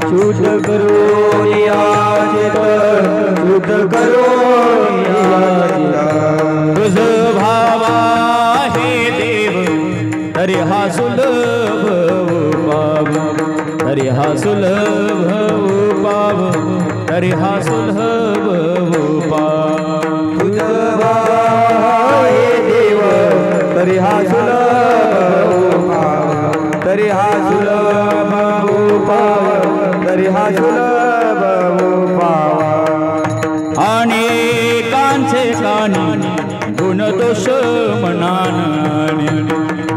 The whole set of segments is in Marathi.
शुद्ध करो शुद्ध करो तुझ भावा हे देव तरी हा सुलभ पाव तरी हा सुलभ पाव तरी हा सुलभ पाव तुझ भावा हे देव तरी हा सुलभ पाव तरी हा सुलभ तरी हा सुलभ पावा अनेकांचे कानी गुणदोष मनानाने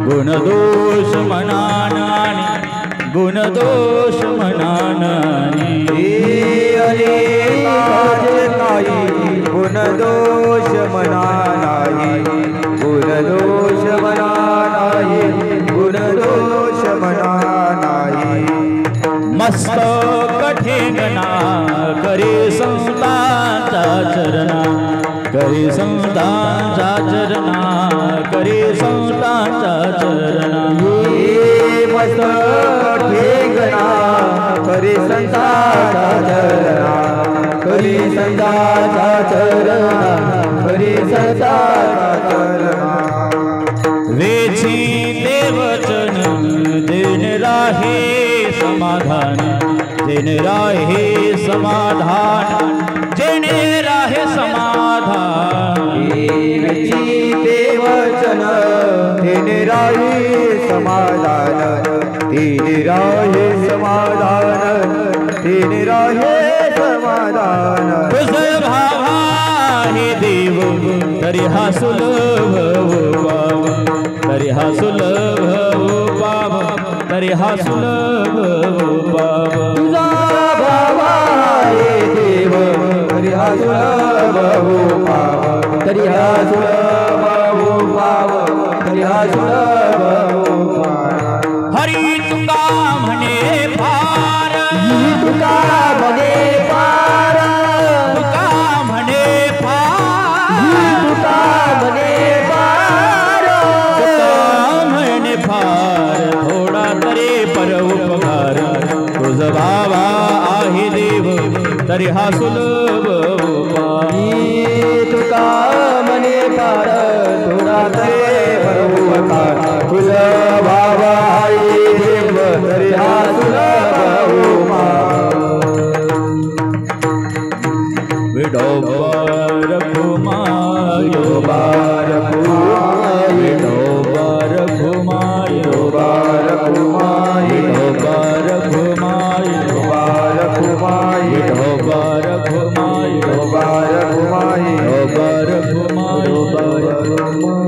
गुणदोष मनानाने गुणदोष मनानाने अनेकांचे काही गुणदोष मनानाने गुणदोष मनानाने गुणदोष मनानाने मस्तक ठेंगणा करे संतांचा चरणा करे संतांचा चरणा करे संतांचा चरणा मस्तक ठेंगणा करे संतांचा चरणा करे संतांचा चरणा करे संतांचा चरणा वेची देवचन दिन राहे समाधान जेने राहे समाधान जेने राहे समाधान देवचन तेने राहे समाधान तेने राहे समाधान तेने राहे समाधान तुझ भावा हे देव तरी हा सुलभ पाव तरी हा सुलभ पाव तरी हा सुलभ पाव तुझा भावा हे देव तरी हा सुलभ पाव तरी हा सुलभ पाव तरी हा सुलभ पाव हरी तुका म्हणे पार तुका म्हणे पार तुका म्हणे पार तुका म्हणे पार तुका म्हणे पार थोडा तरी पर उपकार तुझ भावा आहे देव तरी हा सुलभ तुका म्हणे पार थोडा तरी पर उपकार तुझ भावा आहे देव तरी हा सुलभ विडोबार घुमायो बार घुमायो बार घुमायो बार घुमायो बार घुमायो बार घुमायो बार घुमायो बार घुमायो बार घुमायो बार घुमायो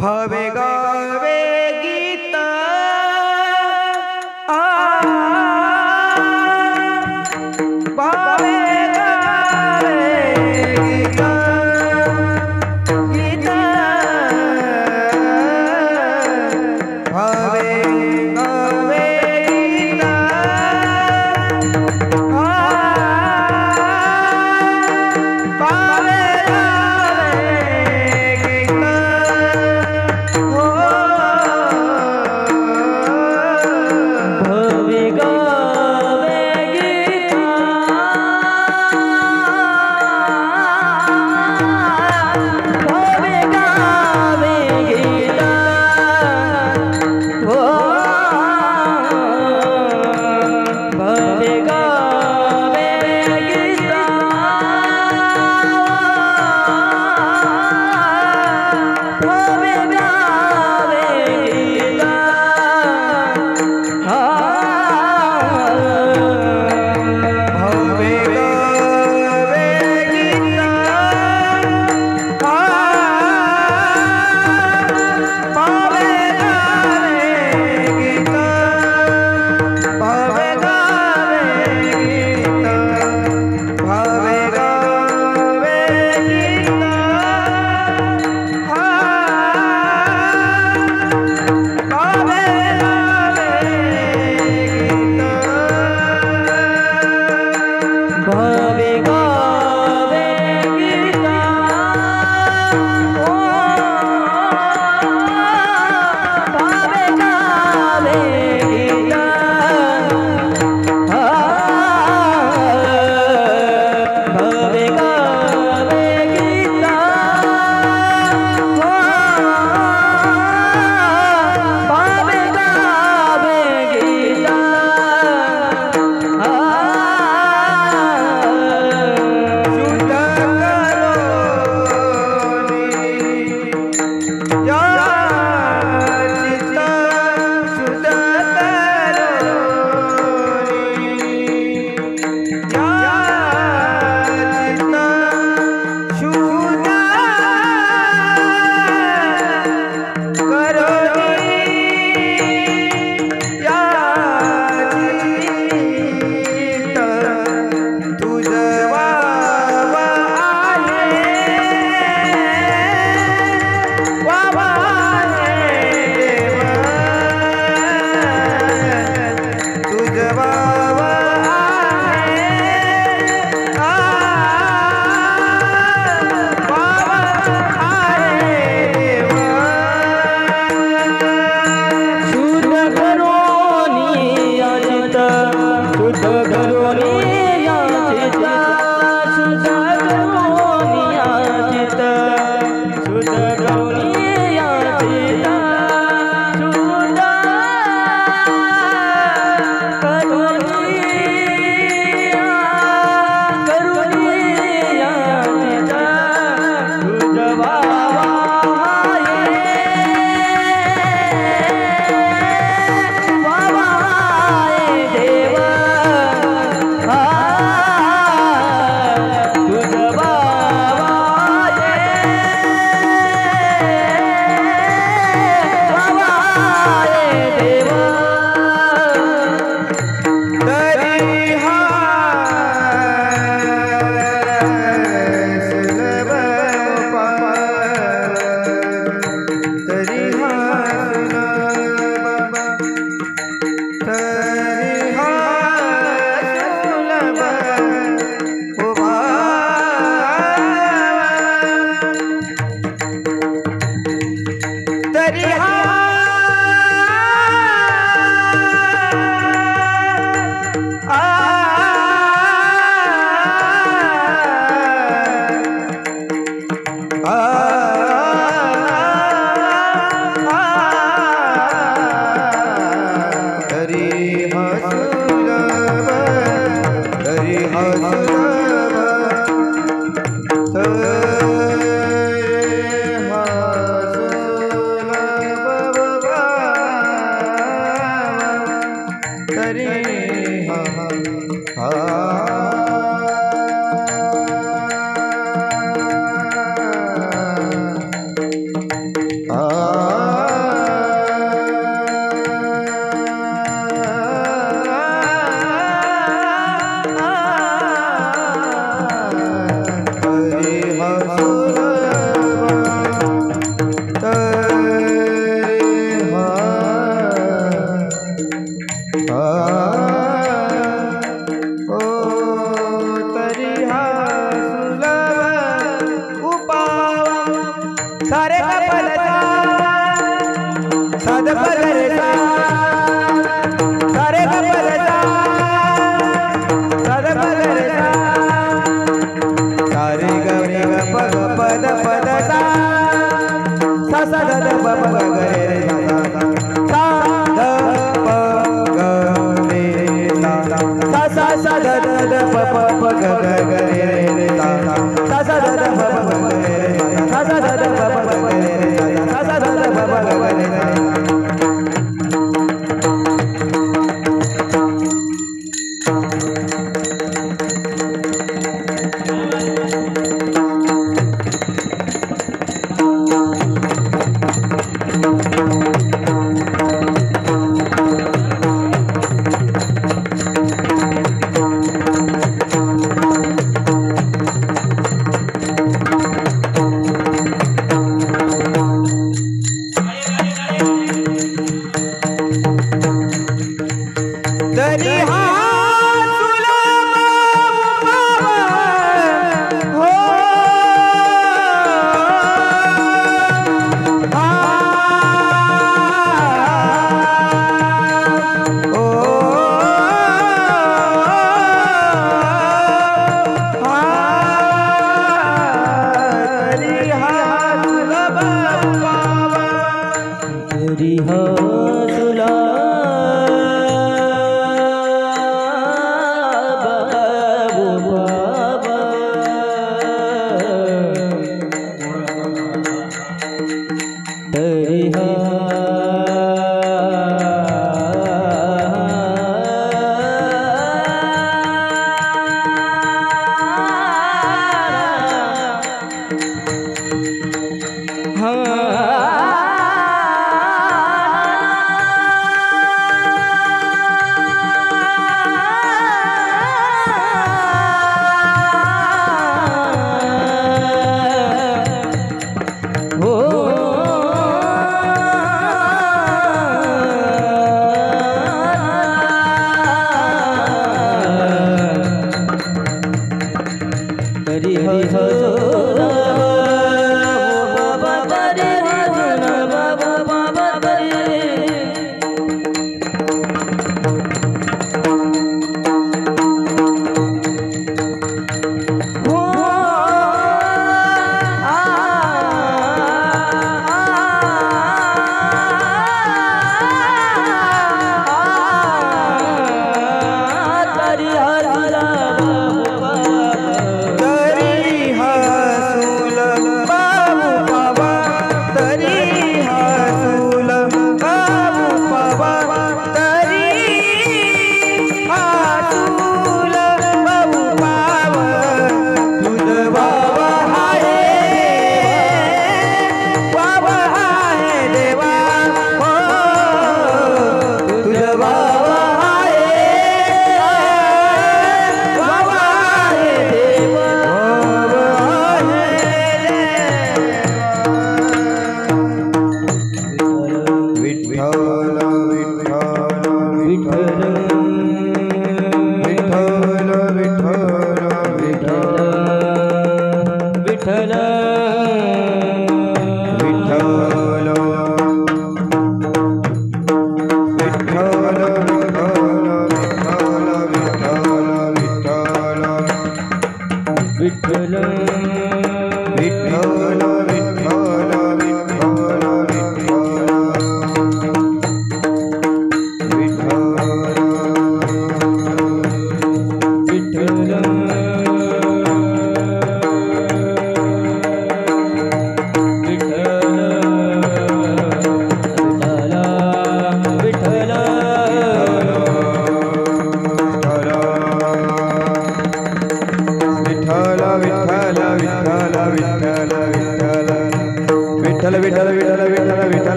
भावे गावे गीत भावे सा सा सा सा सा सा सा सा सा सा सा सा सा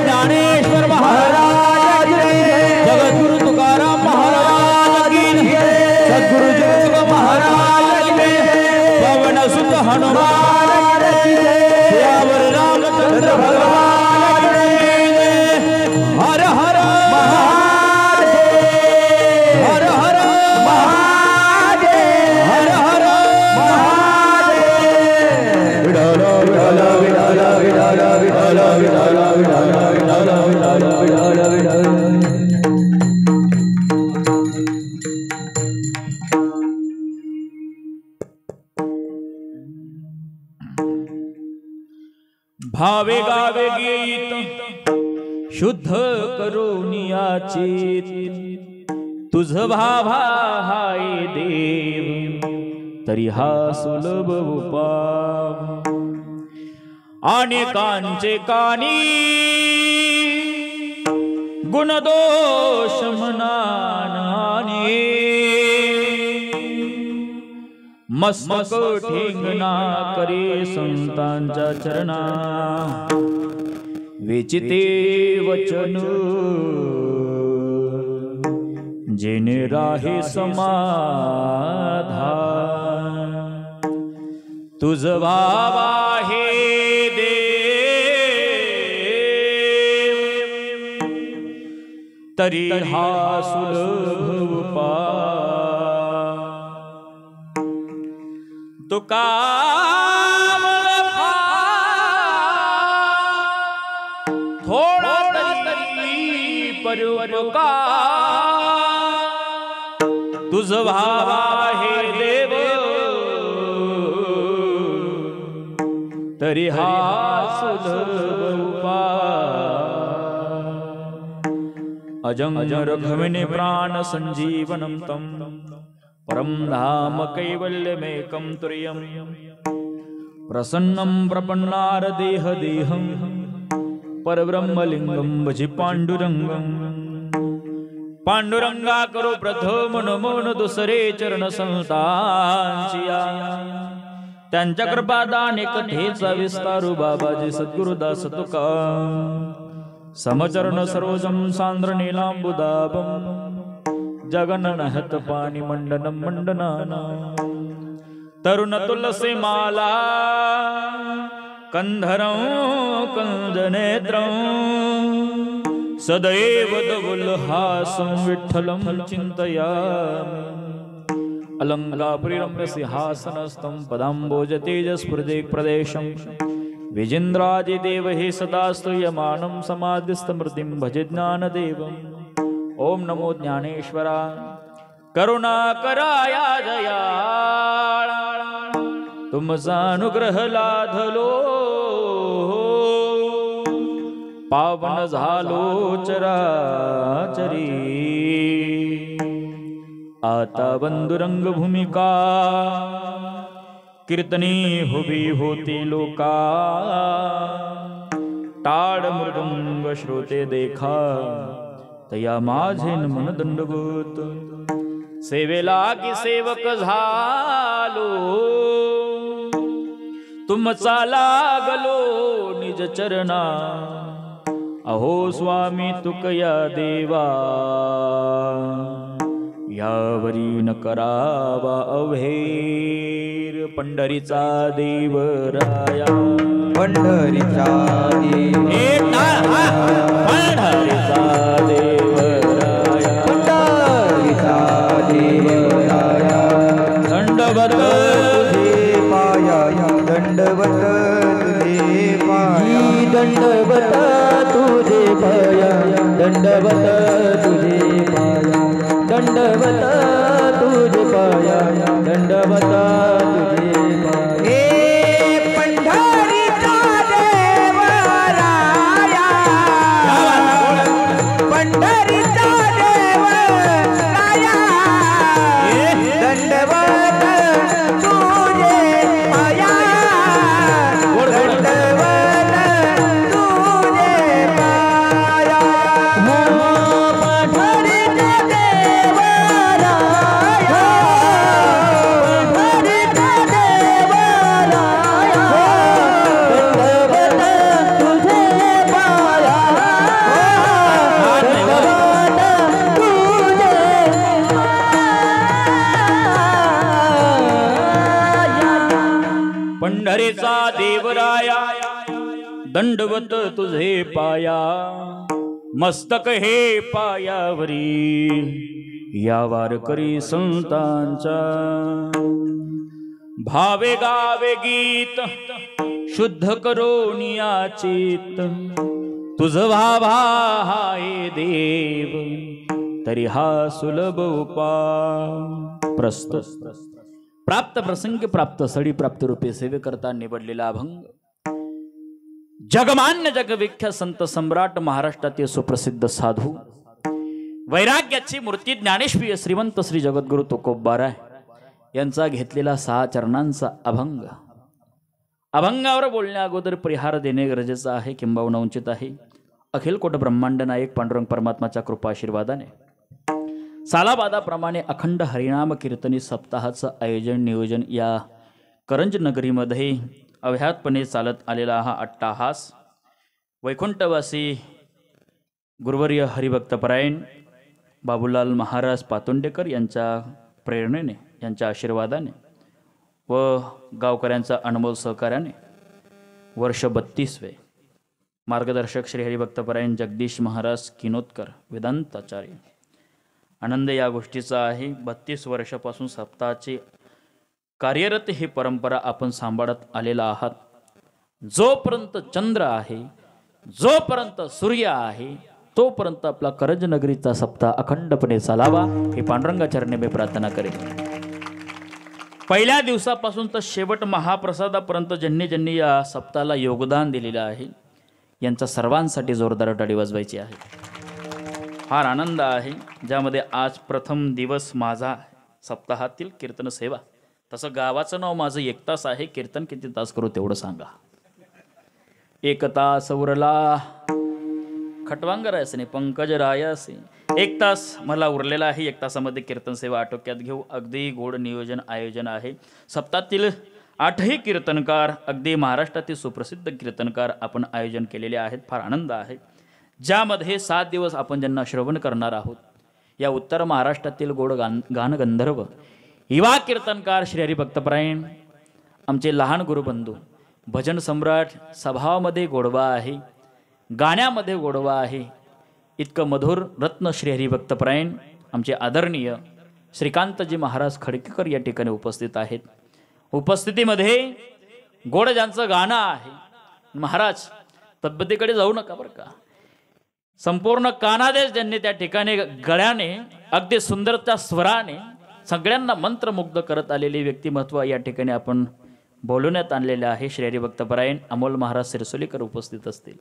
ज्ञानेश्वर महाराज जगद्गुरु तुकाराम महाराज भावे गावे गीत शुद्ध करुनिया चित तुझ भावा हाय देव तरी हा सुलभ उपाय अनेकांचे कानी गुणदोष मनाने मस्तक ठेंगणा करे संतांच्या चरणा विचिते वचन जेने राहे समाधान तुझ भावा हे तरी हा सुलभ उपाय तुका थोडा तरी परोपकार तुझ भावा हे देव तरी हा सुलभ उपाय अजंजर घमिने प्राण संजीवनं तं परं धाम कैवल्यमेकं तुर्यं प्रसन्नं प्रपन्नार देह देहं परब्रह्मलिंगं भजि पांडुरंगं पांडुरंगा करो प्रथम नमन दुसरे चरण संतांचिया त्यांच्या कृपादाने कथेचा विस्तारू बाबाजी सद्गुरुदास तुका समचरण सरोजम सांद्र नीलांबुदाभम जगन्नहत पाणी मंडनम मंडनाना तरुण तुलसी माला कंधरं कंजनेत्रं सदैव दवुल्हासं विठ्ठलं चिन्तयामि अलंकापुरीरम्य सिंहासनस्थं पदाम्बोज तेजस्फुरदे प्रदेशं विजेन्द्रादिदेव हे सदा स्तूयमानं समाधिस्थमृतिं भजे ज्ञानदेवम् ओम नमो ज्ञानेश्वरा करुणाकराया दयाळ तुमचा अनुग्रह लाधलो पावन झालो चराचरी आता बंधुरंग भूमिका कीर्तनी हुबी होती लोका टाळ मृदुंग श्रोते देखा तया माझे मन दंडगोत सेवेला की सेवक झालो तुमचा लागलो निज चरणा अहो स्वामी तुकया देवा यावरी न करावा अवहेर पंढरीचा देवराया पंढरीचा देव पंढरीचा देवराया पंढरीचा देवराया दंडवत तुझे पाया दंडवत तुझे पाया दंडवत तुझे पाया दंडवत तुझे पाया दंडवत तुझे पाया दंडवत तुझे पाया पंढरीचा देवराया दंडवत तुझे पाया मस्तक हे पायावरी या वारकरी संतांचा भावे गावे गीत शुद्ध करोनिया चित तुझ भावा हाय देव तरी हा सुलभ उपाय प्रस्तुत प्राप्त प्रसंगी प्राप्त सडी प्राप्त रूपे सेवे करता निवडलेला अभंग जगमान्य जगविख्यात संत सम्राट महाराष्ट्रातील सुप्रसिद्ध साधू वैराग्याची मूर्ती ज्ञानेश्वरी श्रीमंत श्री जगद्गुरु तुकोबाराय यांचा घेतलेला 6 चरणांचा अभंग. अभंगावर बोलण्या अगोदर परिहार देणे गरजेचं आहे, किंबहुना उचित आहे. अखिल कोट ब्रह्मांड नायक पांडुरंग परमात्माच्या कृपा आशीर्वादाने सालाबादाप्रमाणे अखंड हरिनाम कीर्तनी सप्ताहाचं आयोजन नियोजन या करंज नगरीमध्ये अव्याहतपणे चालत आलेला हा अट्टाहास वैकुंठवासी गुरुवर्य हरिभक्तपरायण बाबूलाल महाराज पातोंडेकर यांच्या प्रेरणेने, यांच्या आशीर्वादाने व गावकऱ्यांचा अनमोल सहकार्याने वर्ष 32वे मार्गदर्शक श्री हरिभक्तपरायण जगदीश महाराज किनोतकर वेदांताचार्य. आनंद या गोष्टीचा आहे. 32 वर्षापासून सप्ताहाची कार्यरत ही परंपरा आपण सांभाळत आलेला आहात. जोपर्यंत चंद्र आहे, जोपर्यंत सूर्य आहे, तोपर्यंत आपला करंज नगरीचा सप्ताह अखंडपणे चालावा ही पांडुरंगाचरणी मी प्रार्थना करेन. पहिल्या दिवसापासून तर शेवट महाप्रसादापर्यंत ज्यांनी ज्यांनी या सप्ताहाला योगदान दिलेलं आहे यांचा सर्वांसाठी जोरदार टाळी वाजवायची आहे. फार आनंद आहे, ज्यामध्ये आज प्रथम दिवस माझा सप्ताहातील कीर्तन सेवा. तसं गावाचं नाव माझं 1 तास आहे. कीर्तन किती तास करू तेवढं सांगा. 1 तास उरला खटवांगरायसने पंकज रायासे. 1 तास मला उरलेला आहे. 1 तासामध्ये कीर्तन सेवा आटोक्यात घेऊ. अगदी गोड नियोजन आयोजन आहे. सप्ताहातील 8ही कीर्तनकार, अगदी महाराष्ट्रातील सुप्रसिद्ध कीर्तनकार आपण आयोजन केलेले आहेत. फार आनंद आहे, ज्यामध्ये 7 दिवस आपण ज्यांना श्रवण करणार आहोत. या उत्तर महाराष्ट्रातील गोड गानगंधर्व युवा कीर्तनकार श्री हरिभक्तपरायण आमचे लहान गुरुबंधू. भजन सम्राट, स्वभावामध्ये गोडवा आहे, गाण्यामध्ये गोडवा आहे. इतकं मधुर रत्न श्री हरिभक्तपरायण आमचे आदरणीय श्रीकांतजी महाराज खडकेकर या ठिकाणी उपस्थित आहेत. उपस्थितीमध्ये गोड ज्यांचं गाणं आहे. महाराज तब्येतीकडे जाऊ नका बरं का. संपूर्ण कानादेश ज्यांनी त्या ठिकाणी गळ्याने अगदी सुंदरच्या स्वराने सगळ्यांना मंत्रमुग्ध करत आलेले व्यक्तिमत्व या ठिकाणी आपण बोलवण्यात आणलेले आहे. श्री हरिभक्तपरायण अमोल महाराज सिरसोलीकर उपस्थित असतील.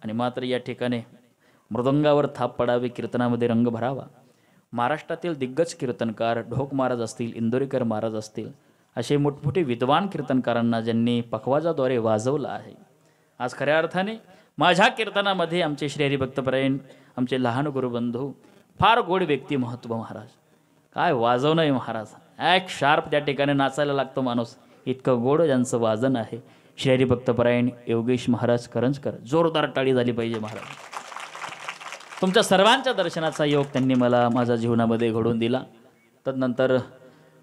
आणि मात्र या ठिकाणी मृदंगावर थाप पडावी, कीर्तनामध्ये रंग भरावा. महाराष्ट्रातील दिग्गज कीर्तनकार ढोक महाराज असतील, इंदोरीकर महाराज असतील, असे मोठमोठे विद्वान कीर्तनकारांना ज्यांनी पखवाजाद्वारे वाजवलं आहे. आज खऱ्या अर्थाने माझ्या कीर्तनामध्ये आमचे श्री हरिभक्तपरायण आमचे लहान गुरुबंधू, फार गोड व्यक्तिमत्व महाराज. काय वाजवणं आहे महाराज, ॲक शार्प त्या ठिकाणी नाचायला लागतो माणूस. इतकं गोड ज्यांचं वाजन आहे श्री हरिभक्तपरायण योगेश महाराज करंजकर. जोरदार टाळी झाली पाहिजे महाराज. तुमच्या सर्वांच्या दर्शनाचा योग त्यांनी मला माझ्या जीवनामध्ये घडवून दिला. तदनंतर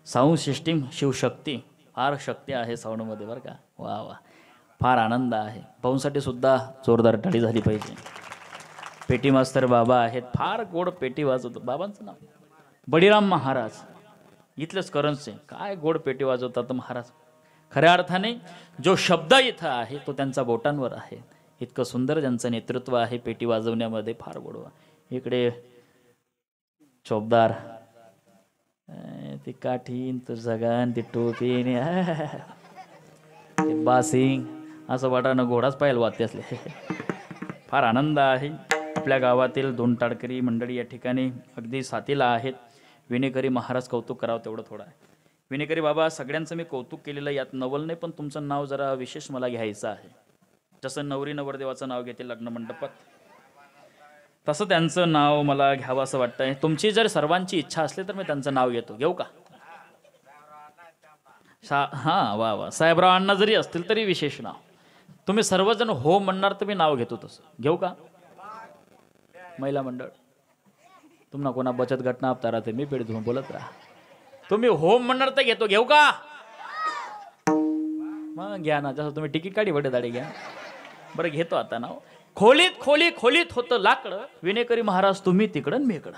साऊंड सिस्टीम शिवशक्ती, फार शक्ती आहे साऊंडमध्ये बरं का. वा वा, फार आनंद आहे. भाऊंसाठी सुद्धा जोरदार टाळी झाली पाहिजे. पेटी मास्तर बाबा आहेत, फार गोड पेटी वाजवतो. बाबांचं नाव बळीराम महाराज, इथलेच करंजचे. काय गोड पेटी वाजवतात महाराज. खऱ्या अर्थाने जो शब्द इथं आहे तो त्यांचा बोटांवर आहे. इतकं सुंदर ज्यांचं नेतृत्व आहे पेटी वाजवण्यामध्ये, फार गोडवा. इकडे चोपदार, ती काठीन, तो जगान, ती टोपी, बासिंग, असं वाटाणं घोडाच पाहिलं वाटते असले. फार आनंद आहे. आपल्या गावातील 2 टाळकरी मंडळी या ठिकाणी अगदी साथीला आहेत. विनेकरी महाराज कौतुक करावं तेवढं थोडं आहे. विनेकरी बाबा सगळ्यांचं मी कौतुक केलेलं, यात नवल नाही, पण तुमचं नाव जरा विशेष मला घ्यायचं आहे. जसं नवरी नवरदेवाचं नाव घेते लग्न मंडपात, तसं त्यांचं नाव मला घ्यावं असं वाटतंय. तुमची जर सर्वांची इच्छा असली तर मी त्यांचं नाव घेतो. घेऊ का? हां, वा वा. साहेबराव अण्णा जरी असतील तरी विशेष नाव. तुम्ही सर्वजण हो म्हणणार तर मी नाव घेतो. तसं घेऊ का? महिला मंडळ, तुम्हाला कोणा बचत गट नापता राहते, मी पेढ धुवून बोलत राहा. तुम्ही हो म्हणणार तर घेतो. घेऊ का? मग घ्या ना. जसं तुम्ही तिकीट काढी वडे दाढी घ्या. बरं घेतो आता नाव. खोलीत खोलीत होतं लाकडं, विनेकरी महाराज तुम्ही तिकडं मी इकडं.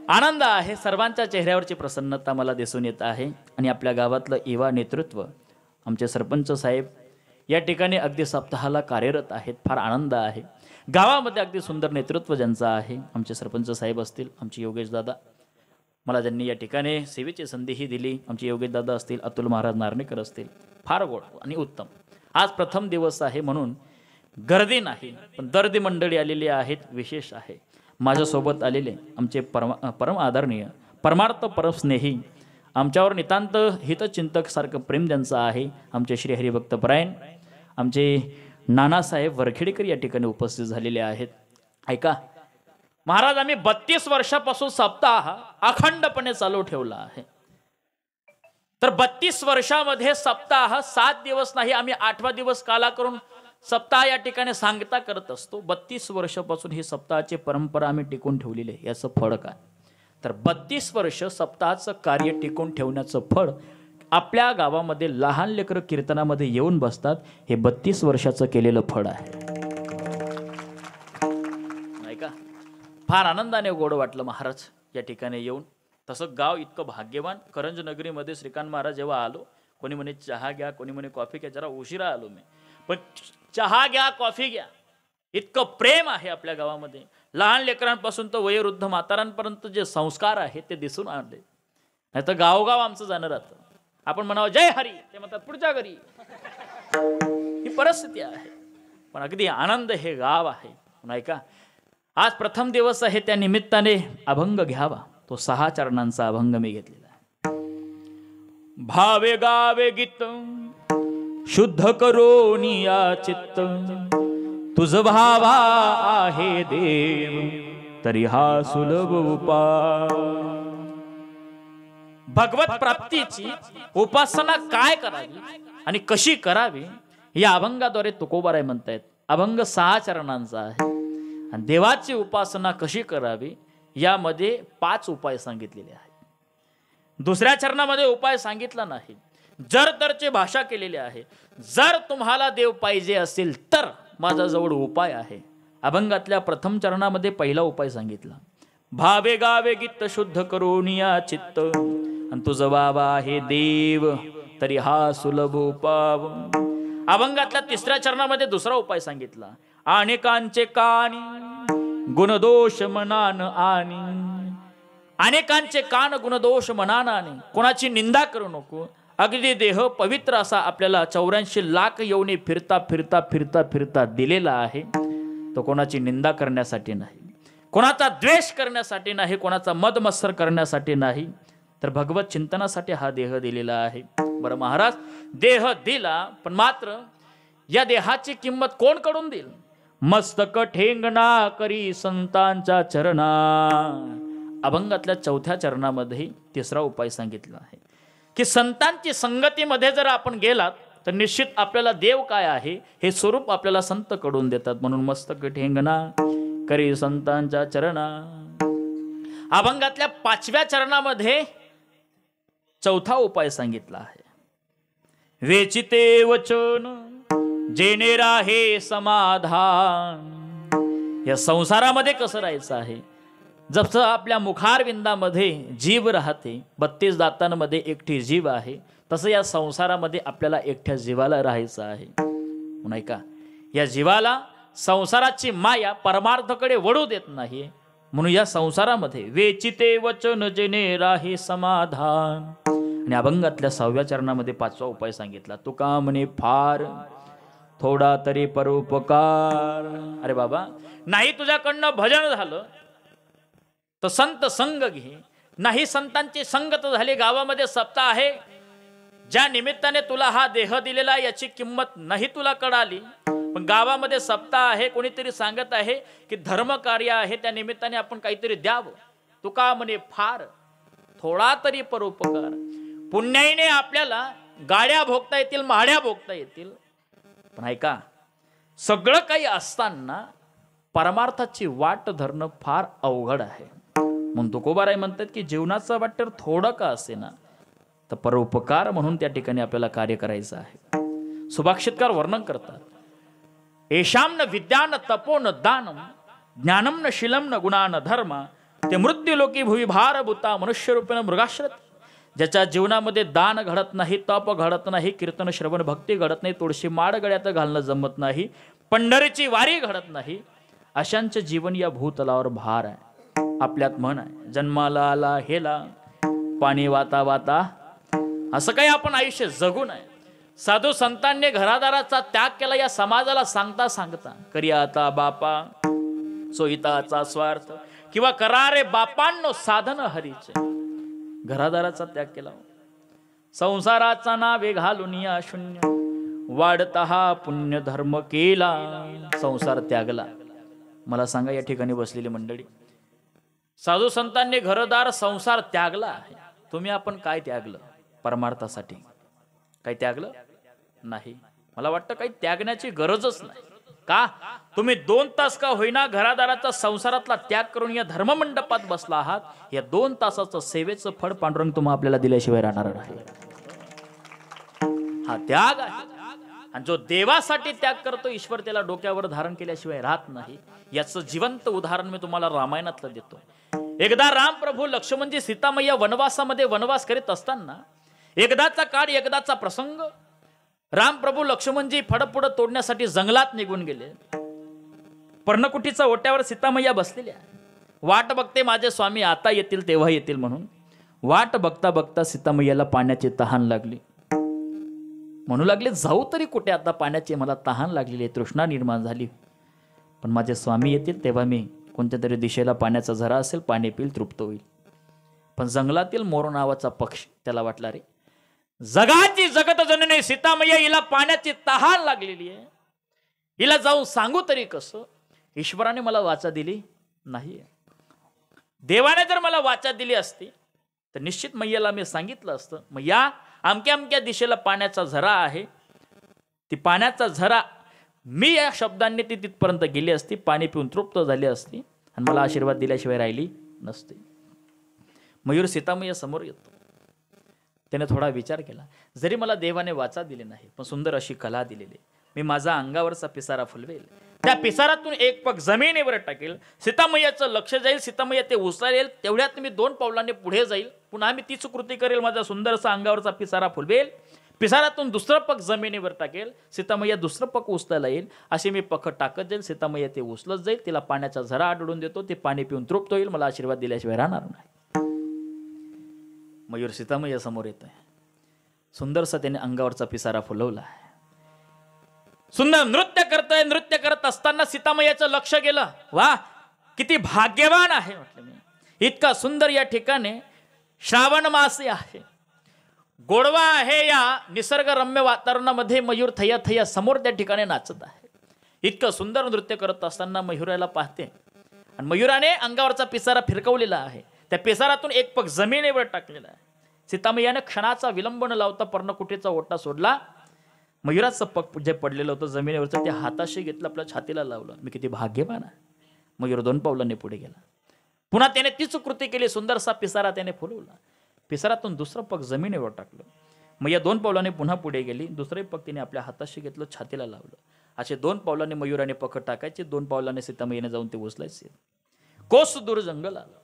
आनंद आहे. सर्वांच्या चेहऱ्यावरची प्रसन्नता मला दिसून येत आहे. आणि आपल्या गावातलं युवा नेतृत्व, आमचे सरपंच साहेब या ठिकाणी अगदी सप्ताहाला कार्यरत आहेत. फार आनंद आहे. गावामध्ये अगदी सुंदर नेतृत्व ज्यांचं आहे, आमचे सरपंच साहेब असतील, आमचे योगेश दादा, मला ज्यांनी या ठिकाणी सेवेची संधीही दिली, आमचे योगेश दादा असतील, अतुल महाराज नार्णेकर असतील, फार गोड आणि उत्तम. आज प्रथम दिवस आहे म्हणून गर्दी नाही, पण दर्दी मंडळी आलेली आहेत. विशेष आहे माझ्यासोबत आलेले आमचे परम आदरणीय परमार्थ परमस्नेही आमच्यावर नितांत हितचिंतक सारखं प्रेम ज्यांचं आहे आमचे श्री हरिभक्त परायण आमचे नानासाहेब वरखेडकर या ठिकाणी उपस्थित झालेले आहेत. ऐका महाराज, आम्ही 32 वर्षापासून सप्ताह अखंडपणे चालू ठेवला आहे. तर 32 वर्षामध्ये सप्ताह 7 दिवस नाही, आम्ही 8वा दिवस काला करून सप्ताह या ठिकाणी सांगता करत असतो. 32 वर्षापासून ही सप्ताहाची परंपरा आम्ही टिकून ठेवलेली आहे. याचं फळ काय? तर 32 वर्ष सप्ताहाचं कार्य टिकून ठेवण्याचं फळ आपल्या गावामध्ये लहान लेकरं कीर्तनामध्ये येऊन बसतात. हे 32 वर्षाचं केलेलं फळ आहे. नाही का? फार आनंदाने गोड वाटलं महाराज या ठिकाणी येऊन. तसं गाव इतकं भाग्यवान. करंज नगरीमध्ये श्रीकांत महाराज जेव्हा आलो, कोणी म्हणे चहा घ्या, कोणी म्हणे कॉफी घ्या. जरा उशिरा आलो मी, पण चहा घ्या, कॉफी घ्या, इतकं प्रेम आहे आपल्या गावामध्ये. लहान लेकरांपासून तर वयोवृद्ध म्हातारांपर्यंत जे संस्कार आहेत ते दिसून आले. नाही तर गावोगाव आमचं जाणं राहतं. आपण म्हणावं जय हरी, ते म्हणतात पुढच्या घरी. ही परिस्थिती आहे. पण अगदी आनंद हे गाव आहे. नाही का? आज प्रथम दिवस आहे, त्या निमित्ताने अभंग घ्यावा. तो 6 चरणांचा अभंग मी घेतलेला आहे. भावे गावे गीत शुद्ध करोनिया चित्त, तुझ भावा आहे देव तरी हा सुलभ उपाय. भगवत प्राप्तीची उपासना काय करावी आणि कशी करावी या अभंगाद्वारे तुकोबाराय म्हणतायत. अभंग 6 चरणांचा आहे आणि देवाची उपासना कशी करावी यामध्ये 5 उपाय सांगितलेले आहेत. दुसऱ्या चरणामध्ये उपाय सांगितला नाही. जर तरची भाषा केलेली आहे. जर तुम्हाला देव पाहिजे असेल तर माझ्याजवळ उपाय आहे. अभंगातल्या प्रथम चरणामध्ये पहिला उपाय सांगितला. भावे गावे गीत शुद्ध करोनिया चित्त, आणि तुझं बाबा हे देव तरी हा सुलभ उपाव. अभंगातल्या 3ऱ्या चरणामध्ये दुसरा उपाय सांगितला. अनेकांचे कानी गुणदोष मनान आणि, अनेकांचे कान गुणदोष मनान आणि. कोणाची निंदा करू नको. अगदी देह पवित्र असा आपल्याला 84 लाख योनी फिरता फिरता फिरता फिरता दिलेला आहे. तो कोणाची निंदा करण्यासाठी नाही, कोणाचा द्वेष करण्यासाठी नाही, कोणाचा मदमत्सर करण्यासाठी नाही, तर भगवत चिंतनासाठी हा देह दिलेला आहे. बरं महाराज, देह दिला, पण मात्र या देहाची किंमत कोण कडून देईल? मस्तक ठेंगणा करी संतांच्या चरणा. अभंगातल्या 4थ्या चरणामध्ये 3रा उपाय सांगितला आहे की संतांची संगतीमध्ये जर आपण गेलात तर निश्चित आपल्याला देव काय आहे हे स्वरूप आपल्याला संत कडून देतात. म्हणून मस्तक ठेंगणा करी संतांच्या चरणा. अभंगातल्या 5व्या चरणामध्ये 4था उपाय सांगितला आहे. वेचिते वचन जेणे राहे समाधान. या संसारामध्ये कसं राहायचं आहे? जसं आपल्या मुखारविंदामध्ये जीव राहते, 32 दातांमध्ये एकटी जीव आहे, तसं या संसारामध्ये आपल्याला एकट्या जीवाला राहायचं आहे. नाही का? या जीवाला संसाराची माया परमार्थकडे वळू देत नाही. म्हणून या संसारामध्ये वेचिते वचन जेणे राहे समाधान. आणि अभंगातल्या 6व्या चरणामध्ये 5वा उपाय सांगितला. तुका म्हणे फार थोडा तरी परोपकार. अरे बाबा, नाही तुझ्याकडनं भजन झालं तर संत संग घे. नाही संतांची संगत झाली, गावामध्ये सप्ताह आहे, ज्या निमित्ताने तुला हा देह दिलेला याची किंमत नाही तुला कळाली, पण गावामध्ये सप्ताह आहे, कोणीतरी सांगत आहे की धर्म कार्य आहे, त्या निमित्ताने आपण काहीतरी द्यावं. तुका म्हणे फार थोडा तरी परोपकार. पुण्याईने आपल्याला गाड्या भोगता येतील, महाड्या भोगता येतील, पण ऐका, सगळं काही असताना परमार्थाची वाट धरणं फार अवघड आहे. म्हणून तुकोबाराय म्हणतात की जीवनाचा वाटेवर थोडं का असे ना, तर परोपकार म्हणून त्या ठिकाणी आपल्याला कार्य करायचं आहे. सुभाषितकार वर्णन करतात. येशाम न विद्या न तपो न दानम, ज्ञानम न शीलम न गुणा न धर्म, ते मृत्यूलोकी भुवी भारभूता मनुष्य रूपेण मृगाश्रत. ज्याच्या जीवनामध्ये दान घडत नाही, तप घडत नाही, कीर्तन श्रवण भक्ती घडत नाही, तुळशी माळ गळ्यात घालणं जमत नाही, पंढरीची वारी घडत नाही, अशांचे जीवन या भूतलावर भार आहे. आपल्यात म्हण आहे, जन्माला आला हेला पाणी वाता वाता. असं काही आपण आयुष्य जगू नये. साधू संतांनी घरादाराचा त्याग केला या समाजाला सांगता सांगता, करी आता बापा सोयिताचा स्वार्थ, किंवा करा रे बापांनो साधन हरीचे. घरादाराचा त्याग केला, संसाराचा नावे घालून या शून्य, वाढता हा पुण्य धर्म केला. संसार त्यागला. मला सांगा या ठिकाणी बसलेली मंडळी, साधू संतांनी घरदार संसार त्यागला आहे. तुम्ही आपण काय त्यागलं? परमार्थासाठी काही त्यागलं नाही. मला वाटतं काही त्यागण्याची गरजच नाही. का? तुम्ही 2 तास का होईना घरादाराचा संसारातला त्याग करून या धर्ममंडपात बसला आहात. या 2 तासाचं सेवेचं फळ पांडुरंग तुम्हाला आपल्याला दिल्याशिवाय राहणार नाही. हा त्याग आहे. आणि जो देवासाठी त्याग करतो, ईश्वर त्याला डोक्यावर धारण केल्याशिवाय राहत नाही. याचं जिवंत उदाहरण मी तुम्हाला रामायणातलं देतो. एकदा राम प्रभू लक्ष्मणजी सीतामय्या वनवासामध्ये वनवास करीत असताना, एकदाचा काळ एकदाचा प्रसंग, राम प्रभू लक्ष्मणजी फडफुड तोडण्यासाठी जंगलात निघून गेले. पर्णकुटीच्या ओट्यावर सीतामय्या बसलेल्या, वाट बघते माझे स्वामी आता येतील तेव्हा येतील म्हणून. वाट बघता बघता सीतामय्याला पाण्याची तहान लागली. म्हणू लागले, जाऊ तरी कुठे, आता पाण्याची मला तहान लागलेली आहे, तृष्णा निर्माण झाली. पण माझे स्वामी येतील तेव्हा मी कोणत्या तरी दिशेला पाण्याचा झरा असेल, पाणी पिल, तृप्त होईल. पण जंगलातील मोर नावाचा पक्षी, त्याला वाटला, रे जगाची जगत जननी सीतामय्या, हिला पाण्याची तहान लागलेली आहे, हिला जाऊन सांगू तरी कसं. ईश्वराने मला वाचा दिली नाही. देवाने जर मला वाचा दिली असती तर निश्चित मैयाला मी सांगितलं असतं, मैया अमक्या अमक्या दिशेला पाण्याचा झरा आहे, ती पाण्याचा झरा, मी या शब्दांनी ती तिथपर्यंत गेली असती, पाणी पिऊन तृप्त झाली असती आणि मला आशीर्वाद दिल्याशिवाय राहिली नसते. मयूर सीतामय्या समोर येतो. त्याने थोडा विचार केला, जरी मला देवाने वाचा दिली नाही पण सुंदर अशी कला दिलेली, मी माझा अंगावरचा पिसारा फुलवेल, त्या पिसारातून एक पग जमिनीवर टाकेल, सीतामय्याचं लक्ष जाईल, सीतामय्या ते उचलेल, तेवढ्यात मी 2 पावलांनी पुढे जाईल, पुन्हा मी तीच कृती करेल, माझा सुंदरसा अंगावरचा पिसारा फुलवेल, पिसारातून दुसरं पग जमिनीवर टाकेल, सीतामय्या दुसरं पग उचलायला येईल, असे मी पग टाकत जाईल, सीतामय्या ते उचलत जाईल, तिला पाण्याचा झरा आढळून देतो, ते पाणी पिऊन तृप्त होईल, मला आशीर्वाद दिल्याशिवाय राहणार नाही. मयूर सीतामय्या समोर येत आहे. सुंदरसा त्याने अंगावरचा पिसारा फुलवला आहे, सुंदर नृत्य करतोय. नृत्य करत असताना सीतामय्याचं लक्ष गेलं, वा किती भाग्यवान आहे म्हटलं मी, इतका सुंदर या ठिकाणी श्रावण मासी आहे, गोडवा आहे, या निसर्गरम्य वातावरणामध्ये मयूर थया थया समोर त्या ठिकाणी नाचत आहे. इतकं सुंदर नृत्य करत असताना मयुराला पाहते आणि मयुराने अंगावरचा पिसारा फिरकवलेला आहे, त्या पिसारातून एक पग जमिनीवर टाकलेला आहे. सीतामय्याने क्षणाचा विलंब न लावता पर्णकुटीचा ओटा सोडला. मयुराचं पग जे पडलेलं होतं जमिनीवरचं, ते हाताशी घेतलं, आपल्या छातीला लावलं. मी किती भाग्यवान आहे. मयूर 2 पावलांनी पुढे गेला. पुन्हा त्याने तीच कृती केली, सुंदरसा पिसारा त्याने फुलवला, पिसारातून दुसरं पग जमिनीवर टाकलं. मैया 2 पावलांनी पुन्हा पुढे गेली, दुसरे पग तिने आपल्या हाताशी घेतलं, छातीला लावलं. असे 2 पावलांनी मयुराने पग टाकायचे, 2 पावलांनी सीतामय्याने जाऊन ते उचलायचे. कोस दूर जंगल आलं.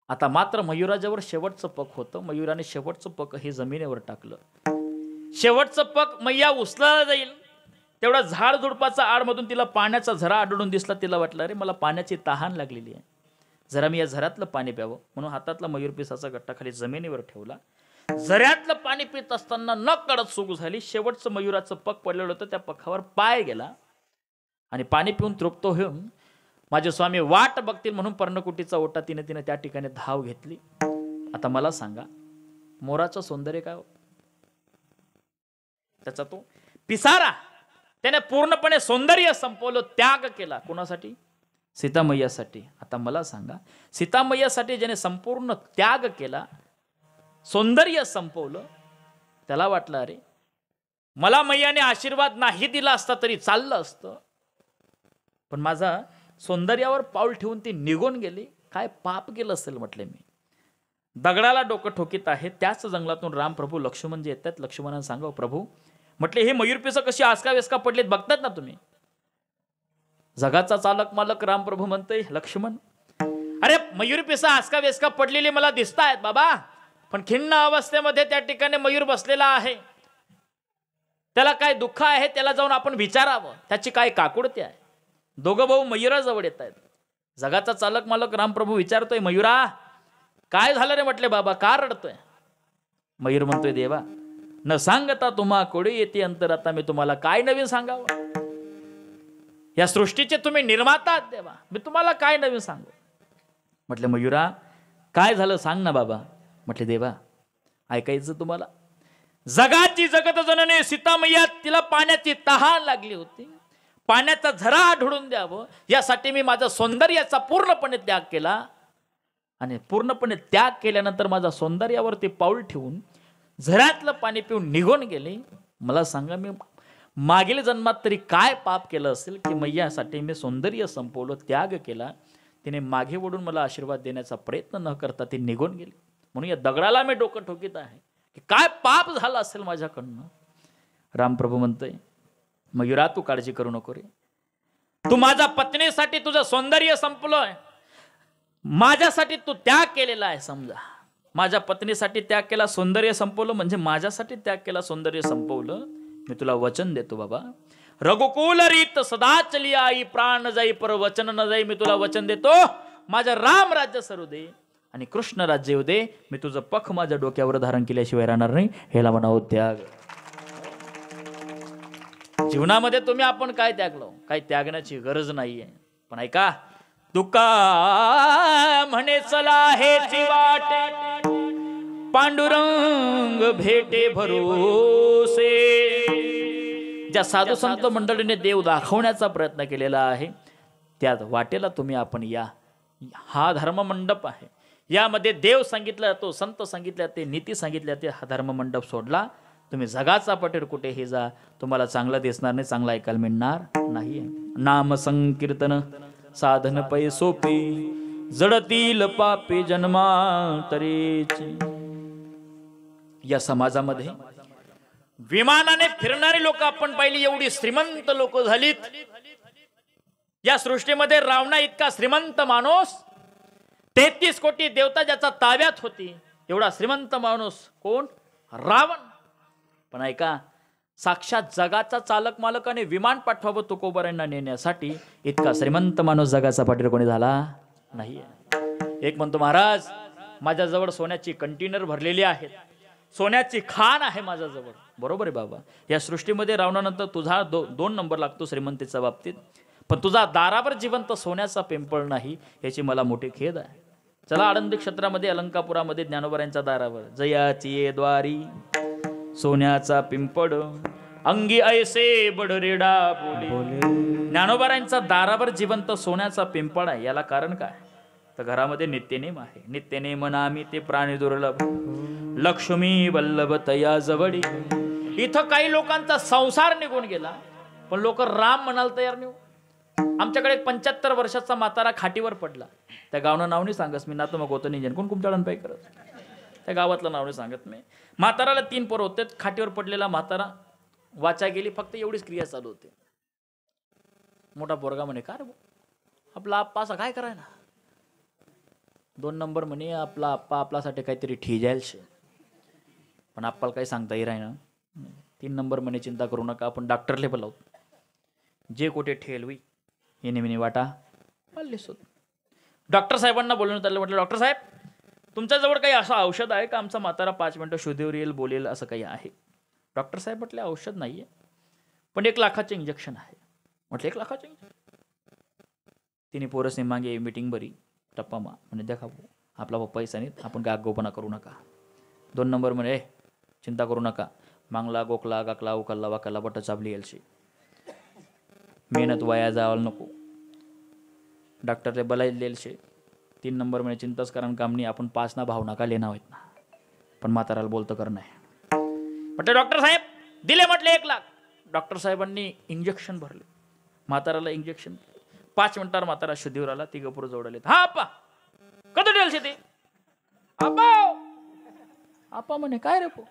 आता मात्र मयुराजवळ शेवटचं पग होतं. मयुराने शेवटचं पग हे जमिनीवर टाकलं. शेवटचं पग मैया उचलायला जाईल, तेवढा झाड झुडपाचा आडमधून तिला पाण्याचा झरा आढळून दिसला. तिला वाटलं, अरे मला पाण्याची तहान लागलेली आहे, जरा मी या झऱ्यातलं पाणी प्यावं म्हणून हातातला मयूर पिसाचा गट्टा खाली जमिनीवर ठेवला. झऱ्यातलं पाणी पित असताना न कळत चूक झाली. शेवटचं मयुराचं पग पडलेलं होतं, त्या पखावर पाय गेला आणि पाणी पिऊन तृप्त होऊन माझे स्वामी वाट बघतील म्हणून पर्णकुटीचा ओटा तिने त्या ठिकाणी धाव घेतली. आता मला सांगा, मोराचं सौंदर्य काय? त्याचा तो पिसारा, त्याने पूर्णपणे सौंदर्य संपवलं, त्याग केला. कोणासाठी? सीतामय्यासाठी. आता मला सांगा, सीतामय्यासाठी ज्याने संपूर्ण त्याग केला, सौंदर्य संपवलं, त्याला वाटलं, अरे मला मैयाने आशीर्वाद नाही दिला असता तरी चाललं असतं, पण माझा सौंदर्यावर पाऊल ठेवून ती निघून गेली, काय पाप केलं असेल म्हटले मी. दगडाला डोकं ठोकीत आहे. त्याच जंगलातून राम प्रभू लक्ष्मण जे येतात. लक्ष्मणांना सांगा, प्रभू म्हटले हे मयूरपिसं कशी आसका वेसका पडलेत बघतात ना तुम्ही. जगाचा चालक मालक राम प्रभू म्हणतोय, लक्ष्मण अरे मयूरपिसं आसका वेसका पडलेली मला दिसत आहेत बाबा, पण खिन्न अवस्थेमध्ये त्या ठिकाणी मयूर बसलेला आहे, त्याला काय दुःख आहे, त्याला जाऊन आपण विचारावं, त्याची काय काकुळती आहे. दोघं भाऊ मयुराजवळ येत आहेत. जगाचा चालक मालक रामप्रभू विचारतोय, मयुरा काय झालं रे म्हटले बाबा, का रडतोय? मयूर म्हणतोय, देवा न सांगता तुम्हा कोडी येते अंतर. आता मी तुम्हाला काय नवीन सांगावं? या सृष्टीचे तुम्ही निर्माता आहात देवा, मी तुम्हाला काय नवीन सांगू? म्हटले मयुरा काय झालं सांग ना बाबा. म्हटले देवा ऐकायचं तुम्हाला. जगाची जगत जनने सीतामय्या, तिला पाण्याची तहान लागली होती. पाण्याचा झरा ढळून द्यावं यासाठी मी माझ्या सौंदर्याचा पूर्णपणे त्याग केला. आणि पूर्णपणे त्याग केल्यानंतर माझ्या सौंदर्यावरती पाऊल ठेवून झऱ्यातलं पाणी पिऊन निघून गेले. मला सांगा मी मागील जन्मात तरी काय पाप केलं असेल की मैयासाठी मी सौंदर्य संपवलं, त्याग केला. तिने मागे वळून मला आशीर्वाद देण्याचा प्रयत्न न करता ती निघून गेली. म्हणून या दगडाला मी डोकं ठोकीत आहे की काय पाप झालं असेल माझ्याकडनं. रामप्रभू म्हणतोय मयुरा तू काळजी करू नको रे. तू माझ्या पत्नीसाठी तुझं सौंदर्य संपलंय, माझ्यासाठी तू त्याग केलेला आहे. समजा माझ्या पत्नीसाठी त्याग केला, सौंदर्य संपवलं, म्हणजे माझ्यासाठी त्याग केला, सौंदर्य संपवलं. मी तुला वचन देतो बाबा, रघुकुल रीत सदा चली आई, प्राण जाई पर वचन न जाई. मी तुला वचन देतो माझं राम राज्य सरू दे आणि कृष्ण राज्य येऊ दे. मी तुझं पख माझ्या डोक्यावर धारण केल्याशिवाय राहणार नाही. ह्याला म्हणावं त्याग. जीवनामध्ये तुम्ही आपण काय त्यागलो, काही त्यागण्याची गरज नाहीये. पण ऐका, तुका म्हणे चला हेची वाटे, पांडुरंग भेटे भरोसे. ज्या साधू संत मंडळीने देव दाखवण्याचा प्रयत्न केलेला आहे त्या वाटेला तुम्ही आपण या. हा धर्म मंडप आहे, यामध्ये देव सांगितलं तो, संत सांगितल्या ते, नीती सांगितल्या ते. हा धर्म मंडप सोडला तुम्ही जगाचा पटेर कुठेही जा, तुम्हाला चांगलं दिसणार नाही, चांगलं ऐकायला मिळणार नाही. नाम संकीर्तन साधन पै सोपे, जडतील पापे जन्मांतरेची. या समाजामध्ये विमानाने फिरणारी लोक आपण पाहिली, एवढी श्रीमंत लोक झालीत. या सृष्टीमध्ये रावणा इतका श्रीमंत माणूस, 33 कोटी देवता ज्याचा ताब्यात होती, एवढा श्रीमंत माणूस कोण? रावण. पण ऐका, साक्षात जगाचा चालक मालकाने विमान पाठवावं तुकोबारांना नेण्यासाठी, इतका श्रीमंत माणूस जगाचा पाटील कोणी झाला नाही. एक म्हणतो महाराज माझ्याजवळ सोन्याची कंटेनर भरलेली आहेत, सोन्याची खाण आहे माझ्याजवळ. बरोबर आहे बाबा, या सृष्टीमध्ये रावणानंतर तुझा 2 नंबर लागतो श्रीमंतीच्या बाबतीत. पण तुझा दारावर जिवंत सोन्याचा पिंपळ नाही, याची मला मोठी खेद आहे. चला आळंदी क्षेत्रामध्ये अलंकापुरामध्ये ज्ञानोबरांच्या दारावर, जयाची ये द्वारी सोन्याचा पिंपळ, अंगी ऐसे बडरेडा बोले. ज्ञानोबरांच्या दारावर जिवंत सोन्याचा पिंपळ आहे. याला कारण काय? तर घरामध्ये नित्यनेम आहे. नित्यनेम नामी ते प्राणी दुर्लभ, लक्ष्मी वल्लभ तया जवळी. इथं काही लोकांचा संसार निघून गेला, पण लोक राम म्हणाल तयार नाही. आमच्याकडे 75 वर्षाचा म्हातारा खाटीवर पडला. त्या गावनं नाव नाही सांगत मी, ना तर मग होतं निजन कोण कुमचाळण पाय करत, त्या गावातलं नाव नाही सांगत मी. म्हाताराला 3 पोरं होते. खाटीवर पडलेला म्हातारा, वाचा गेली, फक्त एवढीच क्रिया चालू होते. मोठा पोरगा म्हणे का रे आपला आप्पा असा काय करायला? 2 नंबर म्हणे आपला आप्पा आपल्यासाठी काहीतरी ठिजायल शे, पण आप्पाला काही सांगता येई ना. 3 नंबर म्हणे चिंता करू नका, आपण डॉक्टरले बोलावू, जे कुठे ठेल होई हे नेहमी वाटा पाल्लेच होत. डॉक्टर साहेबांना बोलवण्यात आलं. म्हटलं डॉक्टर साहेब तुमच्याजवळ काही असं औषध आहे का, आमचा म्हातारा 5 मिनिटं शुद्धीवर येईल बोलेल असं काही आहे? डॉक्टर साहेब म्हटले औषध नाही आहे, पण 1 लाखाचे इंजेक्शन आहे. म्हटलं 1 लाखाचे इंजेक्शन? तिने पोरसने मागे मीटिंग बरी टप्पा मा म्हणे देखा आपला पैसा नाही, आपण काय आगोपणा करू नका. 2 नंबर म्हणे चिंता करू नका, मांगला गोकला गाकला उकलला वाकला बट चाबली यायची, मेहनत वाया जावं नको. डॉक्टरले बलाई लेल शे. 3 नंबर म्हणे चिंताच कारण काम नाही, आपण 5 ना भाव नका लेना होत ना, पण म्हाताराला बोलतं कर नाही. म्हटलं डॉक्टर साहेब दिले, म्हटले 1 लाख. डॉक्टर साहेबांनी इंजेक्शन भरले, म्हाताराला इंजेक्शन. 5 मिनिटावर म्हातारा शुद्धीवर आला. 3 पोरं जोडले. हा आप्पा कधी डेलशे ते? आप्पा आप्पा म्हणे काय रे पो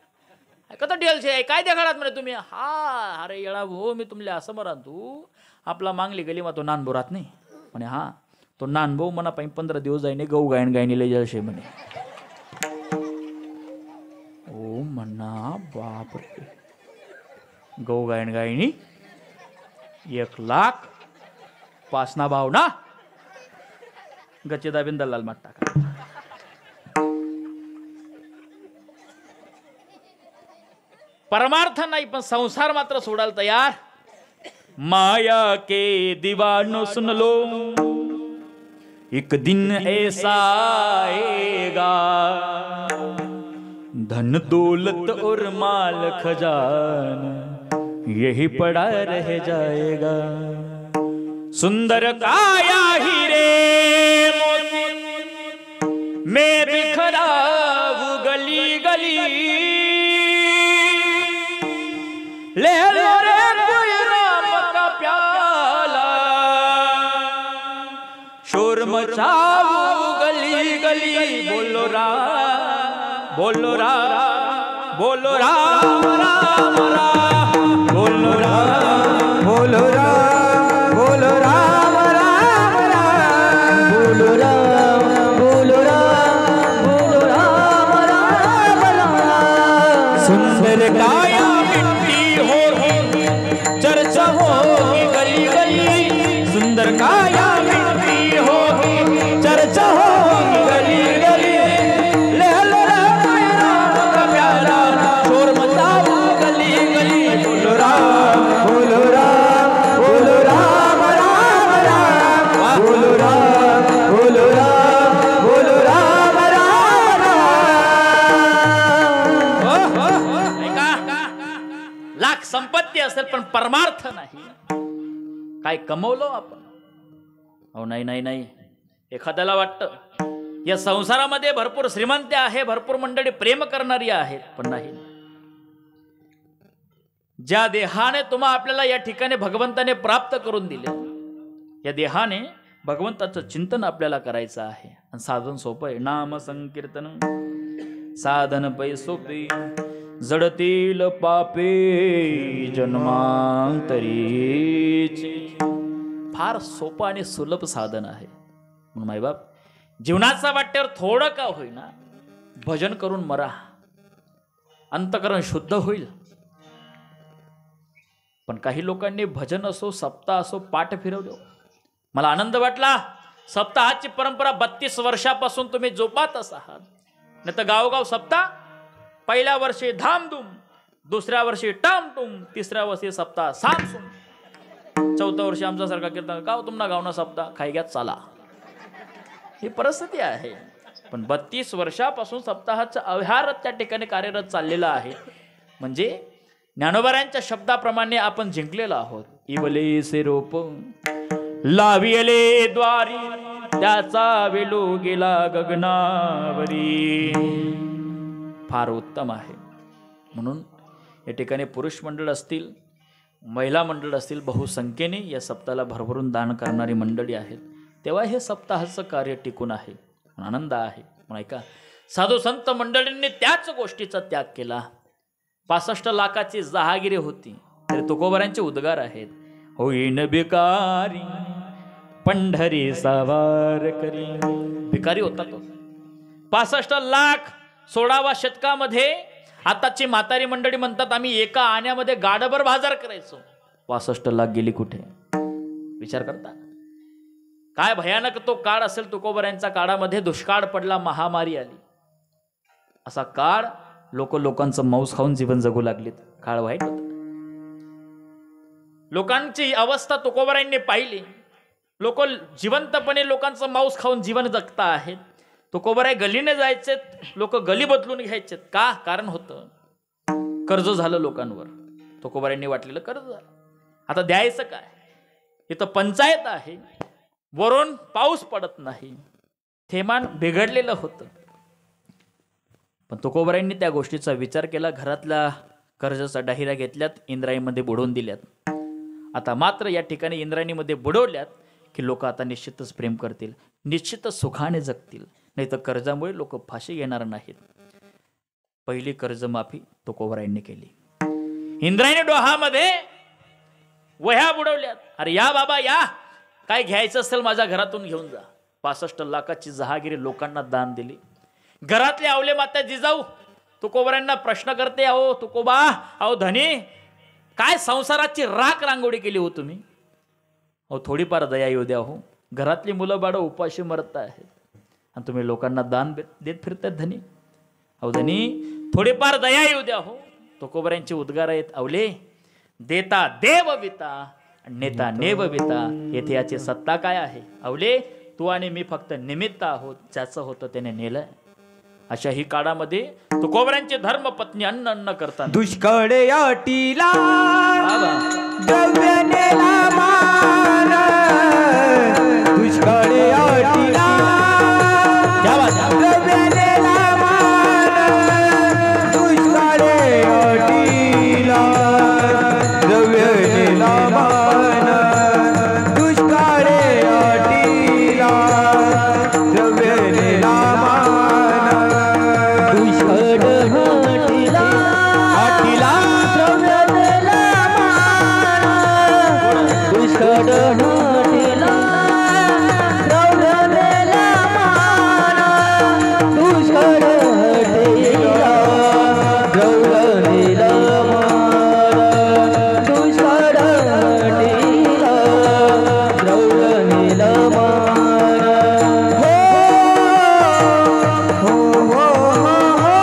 कधी डेलशे काय देखाडात म्हणे तुम्ही? हा अरे येळा भाऊ मी तुमले असं म्हणा, तू आपला मागली गेली मग तो नानभो राहत नाही म्हणे. हा तो नानभाऊ म्हणा 15 दिवस जाईने गहू गायन गायनी लय जायचे म्हणे. ओ म्हणा बाप रे, गहू गायन गायनी 1 लाख 5 ना भाव ना, गच्चे दाबीन दलाल मात टाका. परमार्थ नाही पण संसार मात्र सोडायला तयार। माया के दीवानो सुन लो, एक दिन ऐसा आएगा, धन दौलत और माल खजाना यही पड़ा रह जाएगा। सुंदर काया हीरे मोती मैं बिखराऊं गली गली, ले लो रे कोई राम का प्याला, शोर मचाऊं गली गली। बोलो राम बोलो राम बोलो राम राम राम, बोलो राम बोलो राम बोलो राम राम राम, बोलो राम बोलो राम बोलो राम राम राम। सुंदर काया मिट्टी होगी चर्चा होगी गली गली, सुंदर काया मिट्टी होगी चर्चा होगी गली गली। ले लो राम का प्याला, शोर मचाओ गली गली। बोलो राम बोलो राम बोलो राम राम राम, बोलो राम बोलो राम बोलो राम राम राम। ऐका, लाख संपत्ती असेल पण परमार्थ नाही, काय कमवलो आपण? अहो नाही नाही नाही, एखाद्याला वाटतं या संसारामध्ये भरपूर श्रीमंत आहे, भरपूर मंडळी प्रेम करणारी आहेत, पण नाही। ज्या देहाने तुम्हा आपल्याला या ठिकाणी भगवंताने प्राप्त करून दिले, या देहाने भगवंताचं चिंतन आपल्याला करायचं आहे। आणि साधन सोपं आहे, नाम संकीर्तन साधन पै सोपे, जडतील पापे जन्मांतरीचे। फार सोपं आणि सुलभ साधन आहे। म्हणून मायबाप, जीवनाचा वाटेवर थोडं का होईना भजन करून मरा, अंतकरण शुद्ध होईल। पण काही लोकांनी भजन असो सप्ताह असो पाठ फिरवले। मला आनंद वाटला, सप्ताहाची परंपरा 32 वर्षापासून तुम्ही जोपातच आहात। नाही तर गावगाव सप्ताह, पहिल्या वर्षी धामधूम, दुसऱ्या वर्षी टामटूम, तिसऱ्या वर्षी सप्ताह सामसूम, चौथ्या वर्षी आमच्यासारखा कीर्तन गाव तुम्हाला गावना सप्ताह खाई घ्या चला, ही परिस्थिती आहे। पण 32 वर्षापासून सप्ताहाचं अव्याहत त्या ठिकाणी कार्यरत चाललेलं आहे। म्हणजे ज्ञानोबारायांच्या शब्दाप्रमाणे आपण जिंकलेलो आहोत। इवले से रोप लाविले द्वारी, त्याचा वेलो गेला गगनावरी। फार उत्तम आहे। म्हणून या ठिकाणी पुरुष मंडळ असतील, महिला मंडळ असतील, बहुसंख्येने या सप्ताहाला भरभरून दान करणारी मंडळी आहेत, तेव्हा हे सप्ताहाचं कार्य टिकून आहे। आनंद आहे। म्हणून ऐका, साधू संत मंडळींनी त्याच गोष्टीचा त्याग केला। 65 लाखाची जहागिरी होती, तरी तुकोबारांचे उद्गार आहेत, होईन भिकारी पंढरी सवार करी। भिकारी होता तो। 65 लाख 16व्या शतकामध्ये आताची म्हातारी मंडळी म्हणतात आम्ही एका आण्यामध्ये गाडभर बाजार करायचो। 65 लाख गेली कुठे? विचार करता काय भयानक तो काळ असेल। तुकोबारांच्या काळामध्ये दुष्काळ पडला, महामारी आली। असा काळ लोकांचं मांस खाऊन जीवन जगू लागलेत। काळ वाईट होता। लोकांची अवस्था तुकोबारांनी पाहिली। लोक जिवंतपणे लोकांचं मांस खाऊन जीवन जगता आहेत। तुकोबाराय गलीने जायचे, लोक गली बदलून घ्यायचे। का? कारण होतं कर्ज झालं लोकांवर, तुकोबारांनी वाटलेलं कर्ज झालं, आता द्यायचं काय? इथं पंचायत आहे, वरून पाऊस पडत नाही, थेमान बिघडलेलं होतं। पण तुकोबारांनी त्या गोष्टीचा विचार केला, घरातल्या कर्जाचा डाहिऱ्या घेतल्यात, इंद्रायणीमध्ये बुडवून दिल्यात। आता मात्र या ठिकाणी इंद्रायणीमध्ये बुडवल्यात की लोक आता निश्चितच प्रेम करतील, निश्चितच सुखाने जगतील, नाही तर कर्जामुळे लोक फाशी घेणार नाहीत। पहिली कर्जमाफी तुकोबारांनी केली। इंद्रायणी डोहामध्ये वह्या बुडवल्यात। अरे या बाबा या, काय घ्यायचं असेल माझ्या घरातून घेऊन जा। 65 लाखाची जहागिरी लोकांना दान दिली। घरातले आवले माता जिजाऊ तुकोबारांना प्रश्न करते, अहो तुकोबा, अहो धनी, काय संसाराची राख रांगोळी केली हो तुम्ही? अहो थोडीफार दया येऊ द्या हो, घरातली मुलं बाळं उपाशी मरत आहेत आणि तुम्ही लोकांना दान देत फिरतायत धनी। अहो धनी, थोडीफार दया येऊ द्या हो। तुकोबऱ्यांचे उद्गार आहेत. अवले देता देव विता, नेता नेव विता. येथे याची सत्ता काय आहे? अवले तू आणि मी फक्त निमित्त आहोत, ज्याचं होतं त्याने नेलं. अशा ही काळामध्ये तुकोबऱ्यांचे धर्मपत्नी अन्न अन्न करतात. दुष्काळ अटीला द्रव्य नेला मान, दुष्काळ अटीला द्रव्य नेला मान, दुष्काळ अटीला द्रव्य नेला मान, दुष्काळ अटीला द्रव्य नेला मान, दुष्काळ अटीला अटीला द्रव्य नेला मान, दुष्काळ अटीला द्रव्य नेला मान, दुष्काळ अटीला द्रव्य नेला मान, दुष्काळ अटीला द्रव्य नेला मान. हो हो हो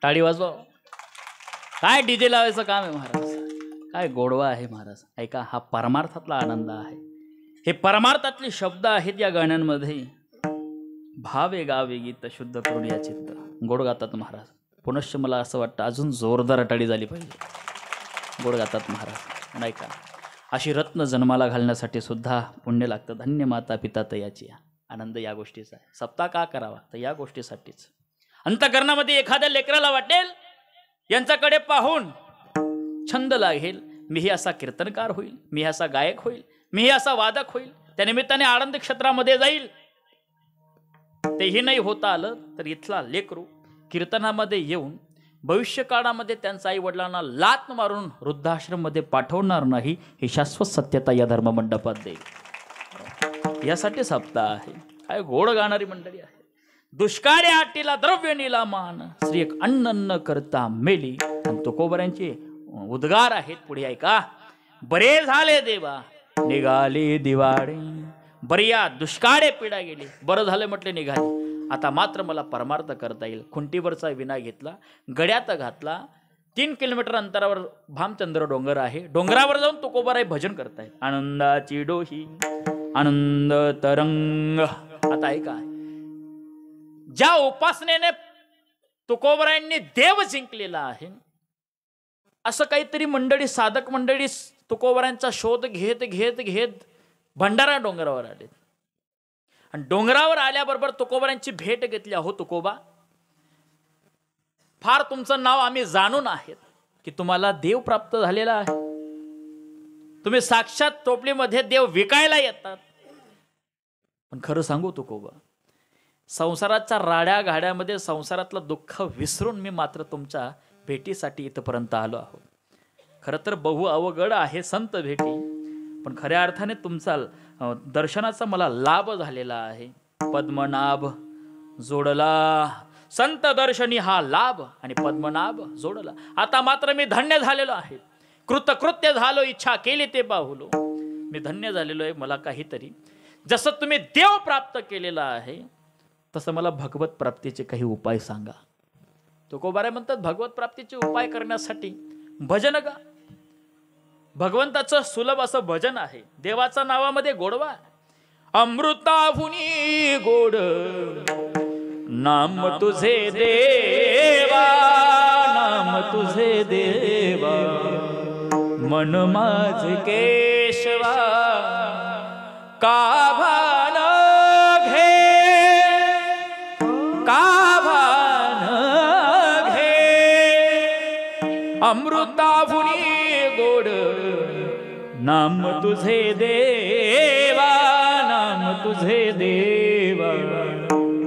टाळी वाजवा. काय डीजे लावायचं काम आहे महाराज, काय गोडवा आहे महाराज. ऐका, हा परमार्थातला आनंद आहे. हे परमार्थातले शब्द आहेत या गाण्यांमध्ये. भावे गावे गीत शुद्ध करून या चित्त. गोड गातात महाराज. पुनश्च मला असं वाटतं अजून जोरदार टाळी झाली पाहिजे. गोड गातात महाराज. नाही का, अशी रत्न जन्माला घालण्यासाठी सुद्धा पुण्य लागतं. धन्य माता पिता तयाची. आनंद या गोष्टीचा आहे. सप्ताह का करावा तर या गोष्टीसाठीच. अंतःकरणामध्ये एखाद्या लेकराला वाटेल यांच्याकडे पाहून छंद लागेल, मीही असा कीर्तनकार होईल, मी असा गायक होईल, मीही असा वादक होईल, त्या निमित्ताने आनंद क्षेत्रामध्ये जाईल. तेही नाही होता आलं तर इथला लेकरू कीर्तनामध्ये येऊन भविष्य काळामध्ये त्यांच्या आई वडिलांना लात मारून वृद्धाश्रममध्ये पाठवणार नाही, ही शाश्वत सत्यता या धर्ममंडपात देईल. यासाठी सप्ताह आहे. काय गोड गाणारी मंडळी आहे. दुष्काळी आटीला द्रव्य नीला मान, श्री एक अन्न अन्न करता मेली. आणि तुकोबऱ्यांचे उद्गार आहेत पुढे ऐका. बरे झाले देवा निघाली दिवाळी, बरिया दुष्काळे पिढा गेली. बरं झालं म्हटले निघाली. आता मात्र मला परमार्थ करता येईल. खुंटीवरचा विना घेतला, गड्यात घातला. 3 किलोमीटर अंतरावर भामचंद्र डोंगर आहे. डोंगरावर जाऊन तुकोबाराय भजन करतायत. आनंदाची डोही आनंद तरंग. आता ऐका, ज्या उपासनेने तुकोबरायांनी देव जिंकलेला आहे, असं काहीतरी मंडळी, साधक मंडळी तुकोबरायांचा शोध घेत घेत घेत भंडारा डोंगरावर आले. आणि डोंगरावर आल्याबरोबर तुकोबरायांची भेट घेतली. अहो तुकोबा, फार तुमचं नाव आम्ही जाणून आहेत, की तुम्हाला देव प्राप्त झालेला आहे. तुम्ही साक्षात टोपलीमध्ये देव विकायला येतात. पण खरं सांगू तुकोबा, संसाराच्या राड्या गाड्यामध्ये संसारातलं दुःख विसरून मी मात्र तुमच्या भेटीसाठी इथपर्यंत आलो आहोत. खरं तर बहु अवघड आहे संत भेटी, पण खऱ्या अर्थाने तुमचा दर्शनाचा मला लाभ झालेला आहे. पद्मनाभ जोडला संत दर्शनी हा लाभ आणि पद्मनाभ जोडला. आता मात्र मी धन्य झालेलो आहे. कृतकृत्य झालो, इच्छा केली ते पाहुलो. मी धन्य झालेलो आहे. मला काहीतरी जसं तुम्ही देव प्राप्त केलेला आहे तसं मला भगवत प्राप्तीचे काही उपाय सांगा. तुकोबाराय म्हणतात भगवत प्राप्तीचे उपाय करण्यासाठी भजन गा. भगवंताचं सुलभ असं भजन आहे. देवाच्या नावामध्ये गोडवा. अमृताहुनी गोड नाम तुझे देवा, नाम तुझे देवा, मन माझ केशवा, का भान घे, का भान घे, अमृताहुनी गोड नाम तुझे देवा, नाम तुझे देवा,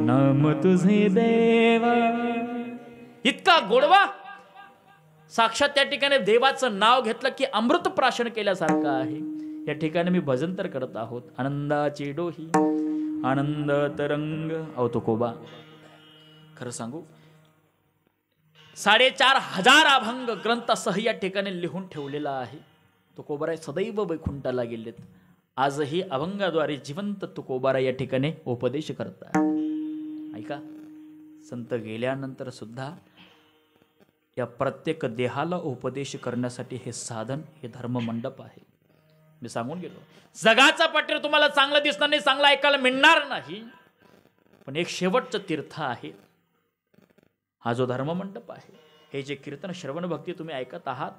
नाम तुझे देवा. इतका गोडवा. साक्षात त्या ठिकाणी देवाचं नाव घेतलं की अमृत प्राशन केल्यासारखं आहे. या ठिकाणी मी भजन तर करत आहोत. आनंदाची डोही आनंद तरंग. अहो तुकोबा, खरं सांगू 4,500 अभंग ग्रंथासह या ठिकाणी लिहून ठेवलेला आहे. तुकोबाराय सदैव वैकुंठाला गेलेत. आजही अभंगाद्वारे जिवंत तुकोबाराय या ठिकाणी उपदेश करतात. ऐका, संत गेल्यानंतर सुद्धा या प्रत्येक देहाला उपदेश करण्यासाठी हे साधन, हे धर्ममंडप आहे. मी सांगून गेलो, जगाचा पट्टर तुम्हाला चांगलं दिसणार नाही, चांगलं ऐकायला मिळणार नाही, पण एक शेवटचं तीर्थ आहे. हा जो धर्ममंडप आहे, हे जे कीर्तन श्रवण भक्ती तुम्ही ऐकत आहात,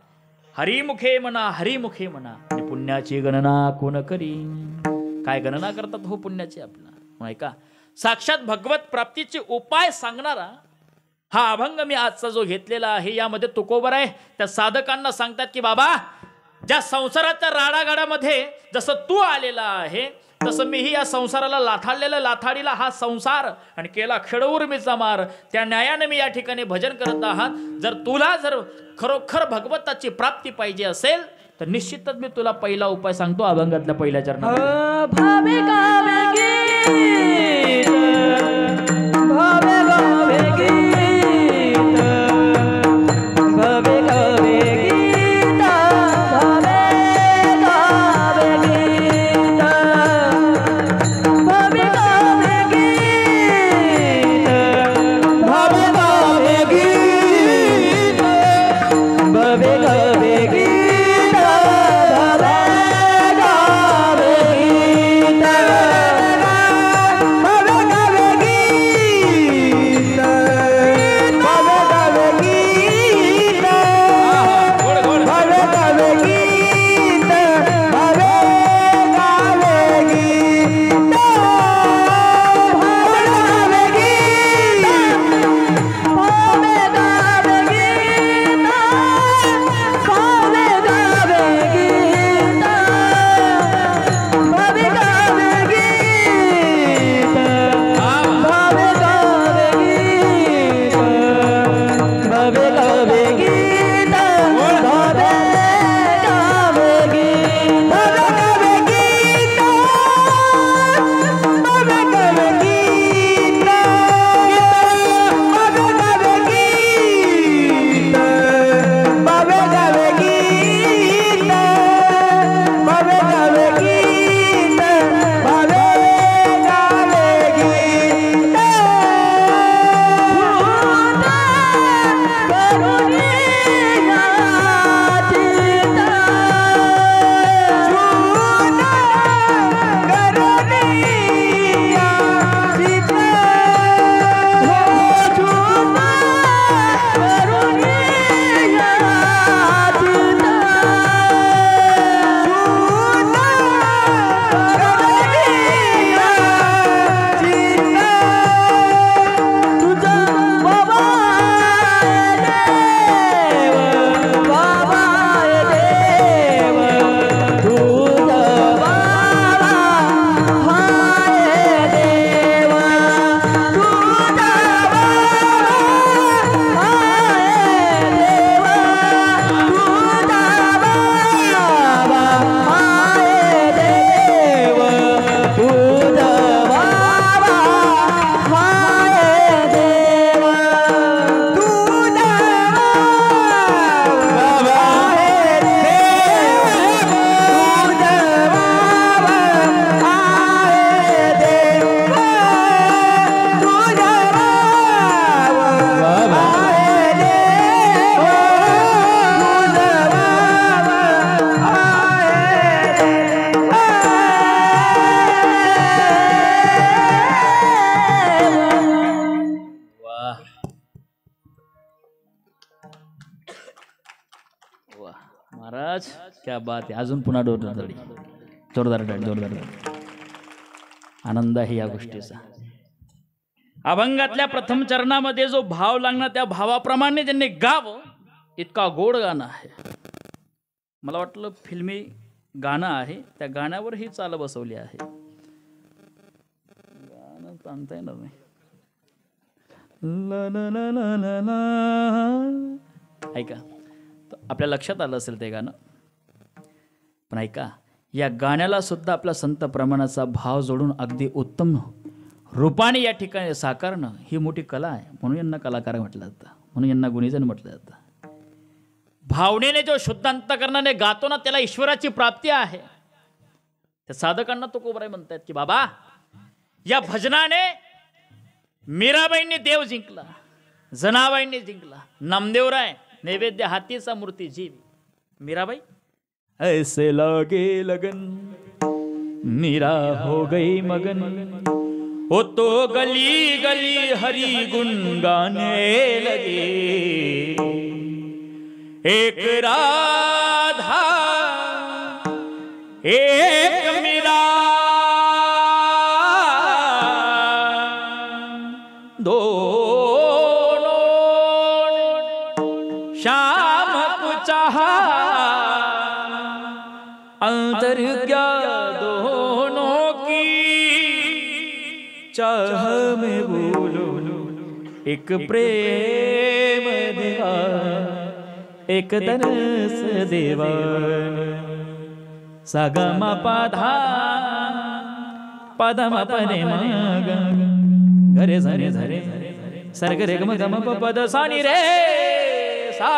हरिमुखे म्हणा, हरिमुखे म्हणा, आणि पुण्याची गणना कोण करी. काय गणना करतात हो पुण्याची आपला. ऐका, साक्षात भगवत प्राप्तीचे उपाय सांगणारा हा अभंग मी आजचा जो घेतलेला आहे, यामध्ये तुकोबाराय त्या साधकांना सांगतात की बाबा, ज्या संसाराच्या राडागाडामध्ये जसं तू आलेला आहे, तसं मीही या संसाराला लाथाडलेला, लाथाडीला हा संसार आणि केला खेडउर्मीचा मार. त्या न्यायाने मी या ठिकाणी भजन करत आहात. जर खरोखर भगवताची प्राप्ती पाहिजे असेल तर निश्चितच मी तुला पहिला उपाय सांगतो अभंगातल्या पहिल्या चरणात. भावे गावे गीत, भावे गावे गीत, भावे गावे गीत, भावे गावे गीत, भावे गावे गीत, भावे गावे गीत, भावे गावे गीत. भावे महाराज क्या बात आहे. अजून पुन्हा जोरदार जोरदार आनंद आहे या गोष्टीचा. अभंगातल्या प्रथम चरणामध्ये जो भाव लागणार त्या भावाप्रमाणे त्यांनी गावं. इतका गोड गाणं आहे. मला वाटलं फिल्मी गाणं आहे, त्या गाण्यावर ही चाल बसवली आहे. गाणं सांगताय ना मी. ला ला ला ला ला ला. ऐका, आपल्या लक्षात आलं असेल ते गाणं. पण ऐका, या गाण्याला सुद्धा आपला संत प्रमाणाचा भाव जोडून अगदी उत्तम रूपाने या ठिकाणी साकारणं ही मोठी कला आहे. म्हणून यांना कलाकार म्हटलं जातं, म्हणून यांना गुणीजन म्हटलं जातं. भावनेने जो शुद्ध अंतकरणाने गातो ना त्याला ईश्वराची प्राप्ती आहे. त्या साधकांना तो कोबराय म्हणतात की बाबा, या भजनाने मीराबाईंनी देव जिंकला, जनाबाईंनी जिंकला, नामदेवराय नैवेद्य हातीचा मूर्ती जीव. मीराबाई ऐसे लागे लगन मीरा हो गई मगन, हो तो गली गली हरी गुन गाने लगे. एक राधा एक मीरा दोनों शाम को चाहा, अंतर क्या दोनों की चाह में बोलो. एक प्रेम देवा एक तरस देवा. सागमा पाधा पदमा पदे मग घरे झरे झरे सर्ग रे गम गम पद सानी रे सा.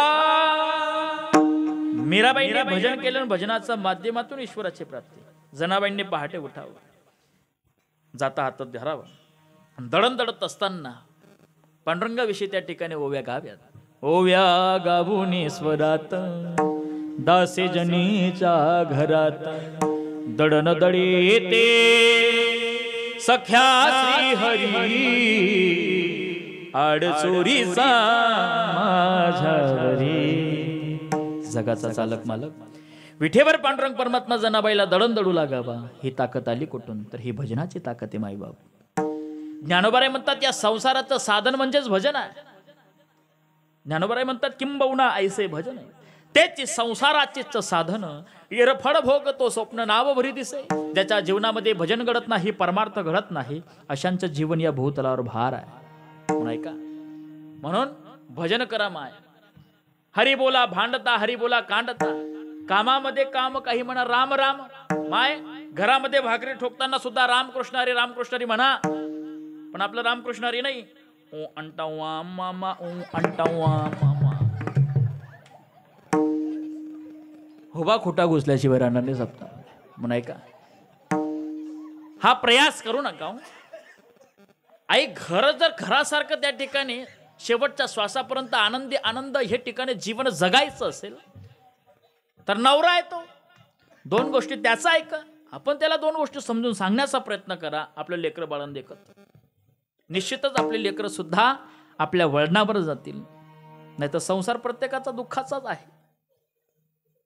मीराबाईंनी भजन केलं, भजनाच्या माध्यमातून ईश्वराची प्राप्ती. जनाबाईंनी पहाटे उठावं, जाता हातात धरावं. दळण दळत असताना पांडुरंगाविषयी त्या ठिकाणी ओव्या गाव्यात. ओव्या गावून स्वरात दासे जनीच्या घरात, दडण दडी येते सख्या श्री हरी, आडचोरीचा माझ्यावरी. जगाचा चालक मालक विठेवर पांडुरंग परमात्मा जनाबाईला दळण दडू लागावा. ही ताकद आली कुठून? तर ही भजनाची ताकद आहे माईबाप. ज्ञानोबाराय म्हणतात या संसाराचं साधन म्हणजेच भजन आहे. ज्ञानोबाराय म्हणतात किंबहुना ऐसे भजन, तेच संसाराचेच साधन. इरफळ भोग तो स्वप्न नाव भरी दिसे, ज्याच्या जीवनामध्ये भजन घडत नाही, परमार्थ घडत नाही, अशांचं जीवन या भूतलावर भार आहे. म्हणून ऐका, म्हणून भजन करा माय. हरी बोला भांडता, हरी बोला कांडता. कामामध्ये काम काही म्हणा राम राम माय. घरामध्ये भाकरी ठोकताना सुद्धा रामकृष्ण हरी म्हणा. पण आपलं रामकृष्ण हरी नाही, ओ अंटावा मामा, ओ अंटावा मामा. हुबा खोटा घुसल्याशिवाय राहणार नाही सप्ता. म्हणून ऐका, हा प्रयास करू नका. आई घर जर घरासारखं त्या ठिकाणी शेवटच्या श्वासापर्यंत आनंदी आनंद हे ठिकाणी जीवन जगायचं असेल तर नवरा आहे तो. दोन गोष्टी त्याचा ऐका, आपण त्याला दोन गोष्टी समजून सांगण्याचा प्रयत्न करा. आपलं लेकरं बाळांना देखत निश्चितच आपले लेकरं सुद्धा आपल्या वळणावर जातील. नाही तर संसार प्रत्येकाचा दुःखाचाच आहे.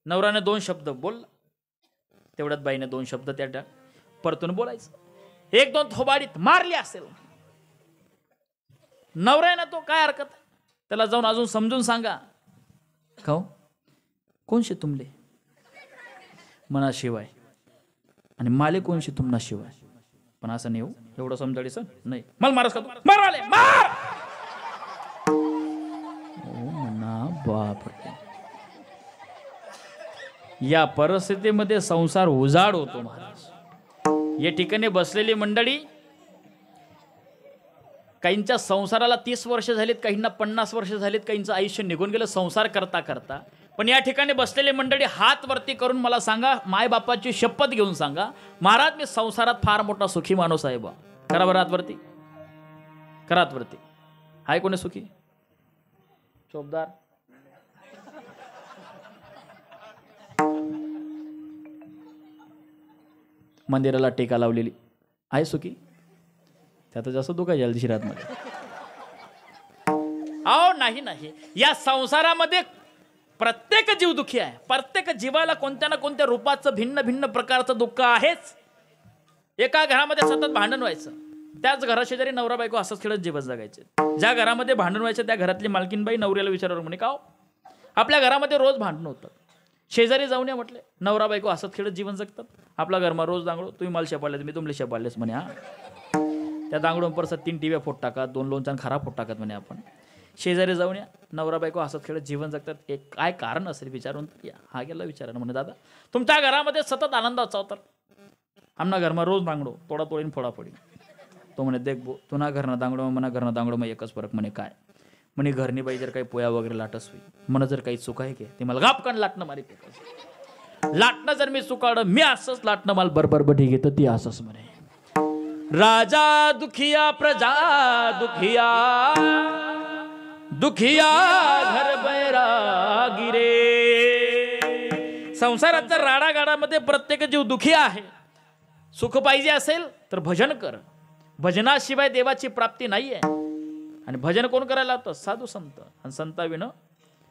नवऱ्याने दोन शब्द बोलला, तेवढ्यात बाईने दोन शब्द त्या परतून बोलायचं. एक दोन थोबाडीत मारली असेल नवऱ्याने, तो काय हरकत, त्याला जाऊन अजून समजून सांगा. खाऊ कोणशे तुमले मनाशिवाय आणि माले कोणशे तुमना शिवाय. पण असं नाही हो, एवढं समजायचं नाही. मला मारस का तू? मार मार. ओ म्हणा बाप. या परिस्थितीमध्ये संसार उजाड होतो महाराज. या ठिकाणी बसलेली मंडळी, काहींच्या संसाराला 30 वर्ष झालीत, काहींना 50 वर्ष झालीत, काहींचं आयुष्य निघून गेलं संसार करता करता. पण या ठिकाणी बसलेली मंडळी हात वरती करून मला सांगा, माय बापाची शपथ घेऊन सांगा, महाराज मी संसारात फार मोठा सुखी माणूस आहे बा. करा बरं हातवरती, करा हातवरती. हाय कोणी सुखी? चोपदार. मंदिराला टेका लावलेली आहे सुखी? त्यात जास्त तू काय जलदिशी राहत मध्ये. अहो नाही नाही, या संसारामध्ये प्रत्येक जीव दुःखी आहे. प्रत्येक जीवाला कोणत्या ना कोणत्या रूपाचं भिन्न भिन्न प्रकारचं दुःख आहेच. एका घरामध्ये सतत भांडण व्हायचं, त्याच घराशेजारी नवरा बायको हसत खेळत जीवन जगायचे. ज्या घरामध्ये भांडण व्हायचं त्या घरातली मालकीनबाई नवऱ्याला विचारवर म्हणे, का हो आपल्या घरामध्ये रोज भांडण होतात, शेजारी जाऊन या म्हटले. नवरा बायको हसत खेळत जीवन जगतात. आपला घरमा रोज दांगडो, तुम्ही मला शेपाळले मी तुमले शेपाळलेस म्हणे. हा त्या दांगडून परसात 3 टीव्या फोट टाका, 2 लोणचान खराब फोट टाकत म्हणे. आपण शेजारी जाऊन या, नवरा बायको हसत खेळत जीवन जगतात. एक काय कारण असेल विचारून या. हा गेला विचारायला म्हणे, दादा तुमच्या घरामध्ये सतत आनंद असावतर आमना घरमा रोज दांगडो, तोडा तोडीन फोडाफोडी. तो म्हणे, देख बो तुना घरना दांगडो मना घरना दांगडो मग एकच फरक म्हणे. काय म्हणे, घरनी बाई जर काही पोया वगैरे लाटस होई, मन जर काही चुका आहे की ते मला गापकन लाटणं मारी पेकस. लाटणं जर मी चुकाडं, मी असंच लाटणं मला बरोबर बठी घेतं ती असंच म्हणे. राजा दुखिया प्रजा दुखिया, दुखिया घर बैरागी रे. संसाराच्या राडागाडामध्ये प्रत्येक जीव दुखी आहे. सुख पाहिजे असेल तर भजन कर. भजनाशिवाय देवाची प्राप्ती नाही आहे. आणि भजन कोण करायला लावतं? साधू संत. आणि संताविन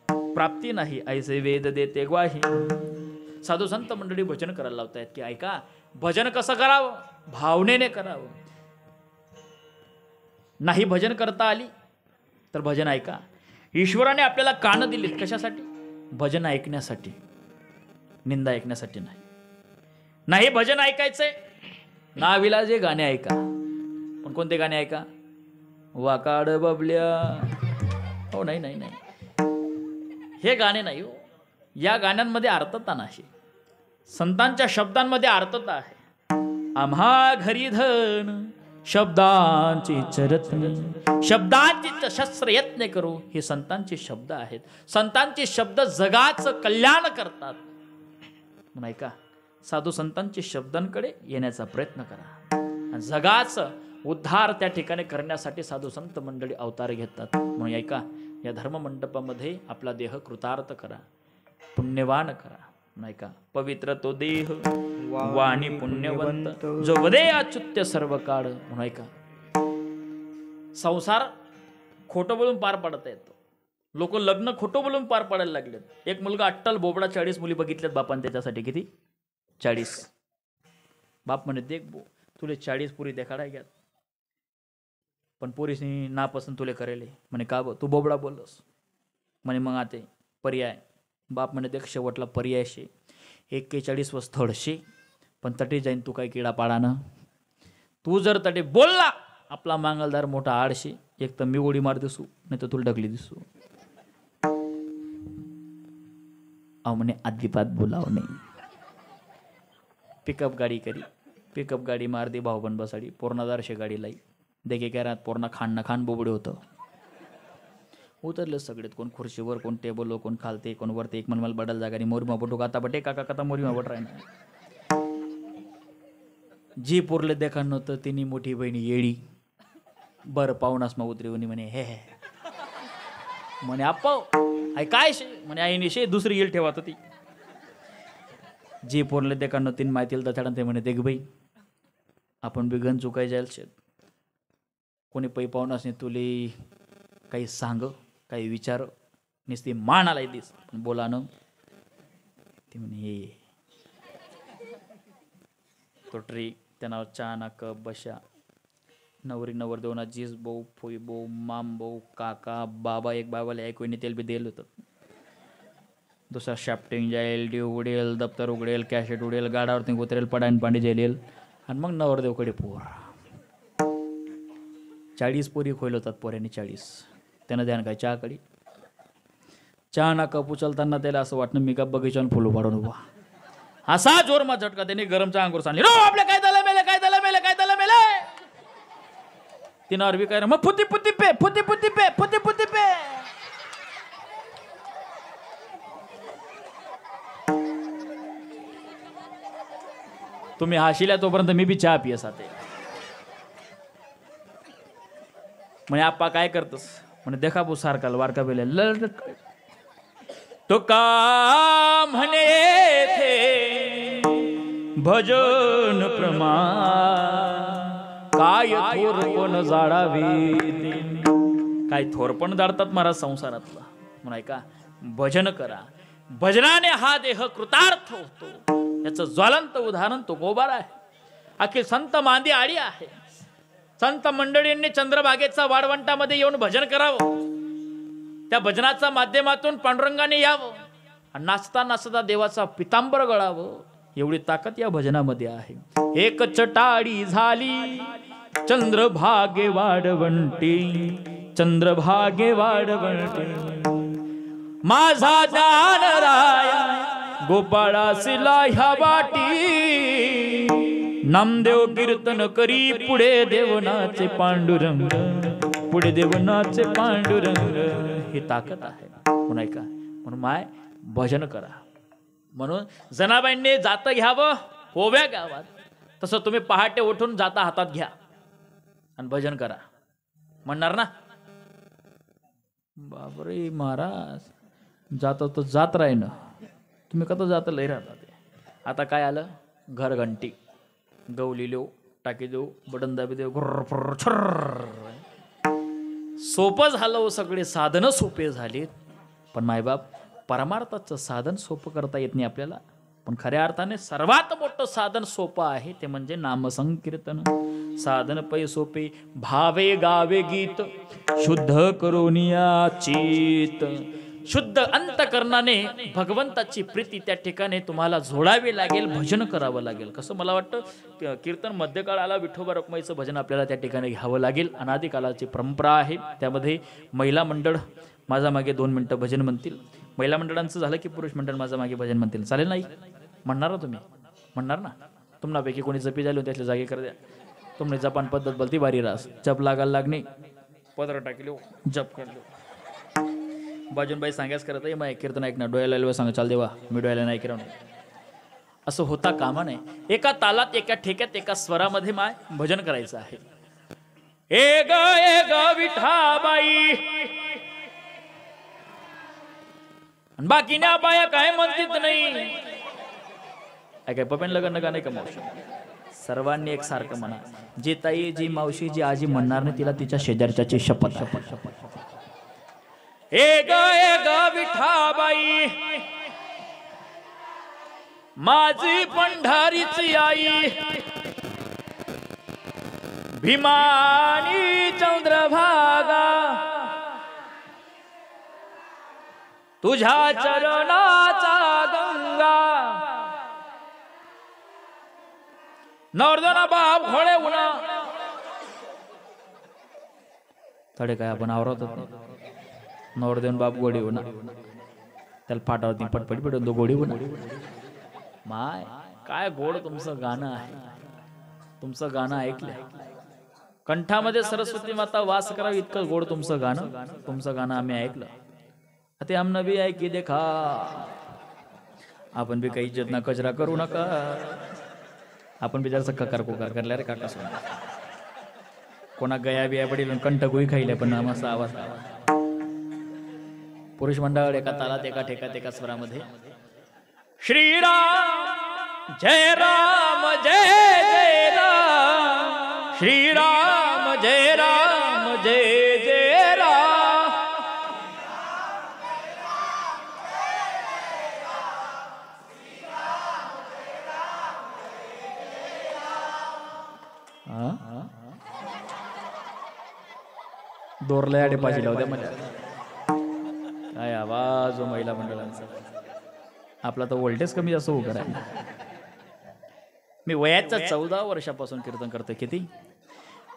प्राप्ती नाही ऐसे वेद देते ग्वाही. साधू संत मंडळी भजन करायला लावतायत की ऐका, भजन कसं करावं? भावनेने करावं. नाही भजन करता आली तर भजन ऐका. ईश्वराने आपल्याला कान दिलीत कशासाठी? भजन ऐकण्यासाठी, निंदा ऐकण्यासाठी नाही. नाही भजन ऐकायचंय, नाविलाजे गाणे ऐका. पण कोणते गाणे ऐका? वाकाड बबल्या, हो नाही नाही नाही, हे गाणे नाही हो. या गाण्यांमध्ये अर्थता नाही. संतांच्या शब्दांमध्ये अर्थता आहे. आम्हा घरी धन शब्दांची चरत्न, शब्दांची शस्त्र यत्न करू, हे संतांचे शब्द आहेत. संतांचे शब्द जगाचं कल्याण करतात. म्हणून ऐका, साधू संतांच्या शब्दांकडे येण्याचा प्रयत्न करा. आणि जगाचं उद्धार त्या ठिकाणी करण्यासाठी साधू संत मंडळी अवतार घेतात. म्हणून ऐका, या धर्म मंडपामध्ये आपला देह कृतार्थ करा, पुण्यवान करा. नाही का, पवित्र तो देह वाणी पुण्यवंत, जो वदे अच्युत्य सर्व काळ. म्हणून ऐका, संसार खोटं बोलून पार पाडता येतो. लोक लग्न खोटं बोलून पार पाडायला लागलेत. एक मुलगा अट्टल बोबडा 40 मुली बघितल्यात बापान त्याच्यासाठी. किती? 40. बाप म्हणे, देख बो तुले 40 पुरी देखाडा घ्यात, पण पोरीसनी नापसंत तुले करेल. म्हणे, का बो तू बोबडा बोलस? म्हणे, मग आता पर्याय. बाप म्हणे, देख शेवटला पर्याय शे 41 व स्थळ शे, पण तटे जाईन तू काय किडा पाडानं. तू जर तटे बोलला, आपला मांगलदार मोठा आडशे, एक तर मी उडी मार दिसू, नाही तर तुला ढकली दिसू. अहो म्हणे, अजिबात बोलाव नाही. पिकअप गाडी करी, पिकअप गाडी मार दे भाऊबंद बसाडी, पूर्णादारशे गाडी लाई देखे काय रात पूर्ण खाण ना खाण बोबडे होतं. उतरले सगळेत, कोण खुर्शीवर, कोण टेबलवर, कोण खालते, कोण वरते. एक मन बडल जागानी मोरीमा बटू काता बटे काका काता मोरीमा बट राहणार. जी पुरले देखा नव्हतं तिने मोठी बहिणी येडी बर पाहुणास मग उतरवणी म्हणे, हे हे म्हणे, आप्पाव आई काय शे? म्हणे, आईने शे दुसरी येल ठेवा ती. जी पोरले देखा न तीन माहिती तर ते म्हणे, देख बाई आपण बिगन चुकाय जाईल शेत. कोणी पै पाहुणास नाही तुले काही सांग, काही विचार, नुसती मान आलाय दिस पण बोला न. ते म्हणे, हे तो ट्री त्यांना चहा ना कप बशा, नवरी नवर देवना जीस भाऊ, फोई भाऊ, माम भाऊ, काका, बाबा. एक बाबाला एक कोणी तेल बी दिलं होतं. दुसरा शाफ्टिंग जाईल, ड्यू उडेल, दप्तर उघडेल, कॅशेट उडेल, गाडावरती उतरेल, पडायन पांडी जेलेल. आणि मग नवरदेवकडे पोर. 40 पोरी खोईल होतात पोऱ्याने 40. त्यानं ध्यान काय चहाकडे. चहा ना कप उचलताना त्याला असं वाटणं मी का बगीच्यावर फुलं पाडून उभा. असा जोर मा झटका त्याने गरम चहा अंगूर सांगली. आपल्या काय झालं मेले, काय झालं मेले, काय झालं मेले. तिनं अरबी काय मग फुती फुती पे, फुती फुती पे, फुती फुती पे. तुम्ही हाशिल्या तोपर्यंत मी बी चहा पियस आते. म्हणे, आप्पा काय करतस? म्हणे, देखा बो सारखाल वारका बेले ललट. तो का म्हणे थे भजन प्रमाण, काय थोरपण जाडावे. काय थोरपण जाडतात महाराज संसारातला. म्हणून ऐका, भजन करा. भजनाने हा देह कृतार्थ होतो याचं ज्वलंत उदाहरण तुकोबार आहे. अखिल संत मांदी आडी आहे. संत मंडळींनी चंद्रभागेचा वाळवंटामध्ये येऊन भजन करावं. त्या भजनाच्या माध्यमातून पांडुरंगाने यावं आणि नाचता नाचता देवाचा पितांबर गळावं एवढी ताकद या भजनामध्ये आहे. एक चटाळी झाली चंद्रभागे वाढवंटी, चंद्रभागे वाढवंटी, माझा ज्ञान राया गोपाळासिला ह्या वाटी, नामदेव कीर्तन करी पुढे देवनाचे पांडुरंग, पुढे देवनाचे पांडुरंग. ही ताकद आहे. पुन्हा ऐका, म्हणून माय भजन करा. म्हणून जनाबाईंनी जातं घ्यावं ओव्या गावात, तसं तुम्ही पहाटे उठून जाता हातात घ्या आणि भजन करा. म्हणणार ना बापरे महाराज जात तर जात राही ना, तुम्ही कत जात लय राहता. आता काय आलं, घर घंटी गवली लिओ टाकी देऊ बटन दाबी देऊ गुर्र सोपं झालं हो. सगळे साधनं सोपे झालेत, पण मायबाप परमार्थाचं साधन सोपं करता येत नाही आपल्याला. पण खऱ्या अर्थाने सर्वात मोठं साधन सोपं आहे ते म्हणजे नामसंकीर्तन. साधन पै सोपे भावे गावे गीत, शुद्ध करोनिया चित. शुद्ध अंतकरणाने भगवंताची प्रीती त्या ठिकाणी तुम्हाला जोडावी लागेल, भजन करावं लागेल. कसं मला वाटतं कीर्तन मध्यकाळाला विठोबा रखुमाईचं भजन आपल्याला त्या ठिकाणी घ्यावं लागेल. अनादिकालाची परंपरा आहे. त्यामध्ये महिला मंडळ माझा मागे 2 मिनिटं भजन म्हणतील. महिला मंडळांचं झालं की पुरुष मंडळ माझा मागे भजन म्हणतील. चालेल नाही म्हणणार ना तुम्ही? म्हणणार ना? तुम्हापैकी कोणी जपी झाली त्यातल्या जागे कर द्या. तुमने जपान पद्धत बोलती बारी रास जप लागायला लागणे पदर टाकलो जप करलो. बाजूनबाई सांगायच करत आहे मग कीर्तन ऐक ना, डोळ्याला सांगा चाल देवा मी डोळ्याला नाही किरण. असं होता कामा नये. एका तालात एका ठेक्यात एका स्वरामध्ये माय भजन करायचं आहे. ए ग विठाबाई, बाकीन्या बाया काय म्हणतीत नाही. काय पपेन लग्न का नाही का मावशी, सर्वांनी एक सारखं म्हणा. जी ताई जी मावशी जी आजी म्हणणार नाही तिला तिच्या शेजारच्याची शपथ. ए ग विठाबाई, माझी पंढारीची आई, भीमानी चंद्रभागा, तुझ्या चरणाचा गंगा. नवर्धना बाप घोडे उन्हा थोडे काय आपण आवरत नवर्धन बाप गोडी उन्हा त्याला फाटावरती पटपटी पडून तो गोडी उन्हा. माय काय गोड तुमचं गाणं आहे. तुमचं गाणं ऐकलं, कंठामध्ये सरस्वती माता वास करावी इतकं गोड तुमचं गाणं. तुमचं गाणं आम्ही ऐकलं. ते आमना भी ऐकी देखा. आपण बी काही इज्जत ना कचरा करू नका. आपण बी जरासं ककार कुकार करल्या रे काका सोडा. कोणा गया बिया पडील कंठ गोळी खाईले पण आम्हाला आवाज. पुरुष मंडळ एका तालात एका ठेक्यात एका स्वरामध्ये श्रीराम जय राम जय जय राम, श्रीराम जय राम जय जय राम. दोरल्या आडे पाजी लावत्या मला. काय आवाज हो महिला मंडळांचा. आपला तर व्होल्टेज कमी जास्त होऊ करा. मी वयाच्या 14 वर्षापासून कीर्तन करतोय. किती?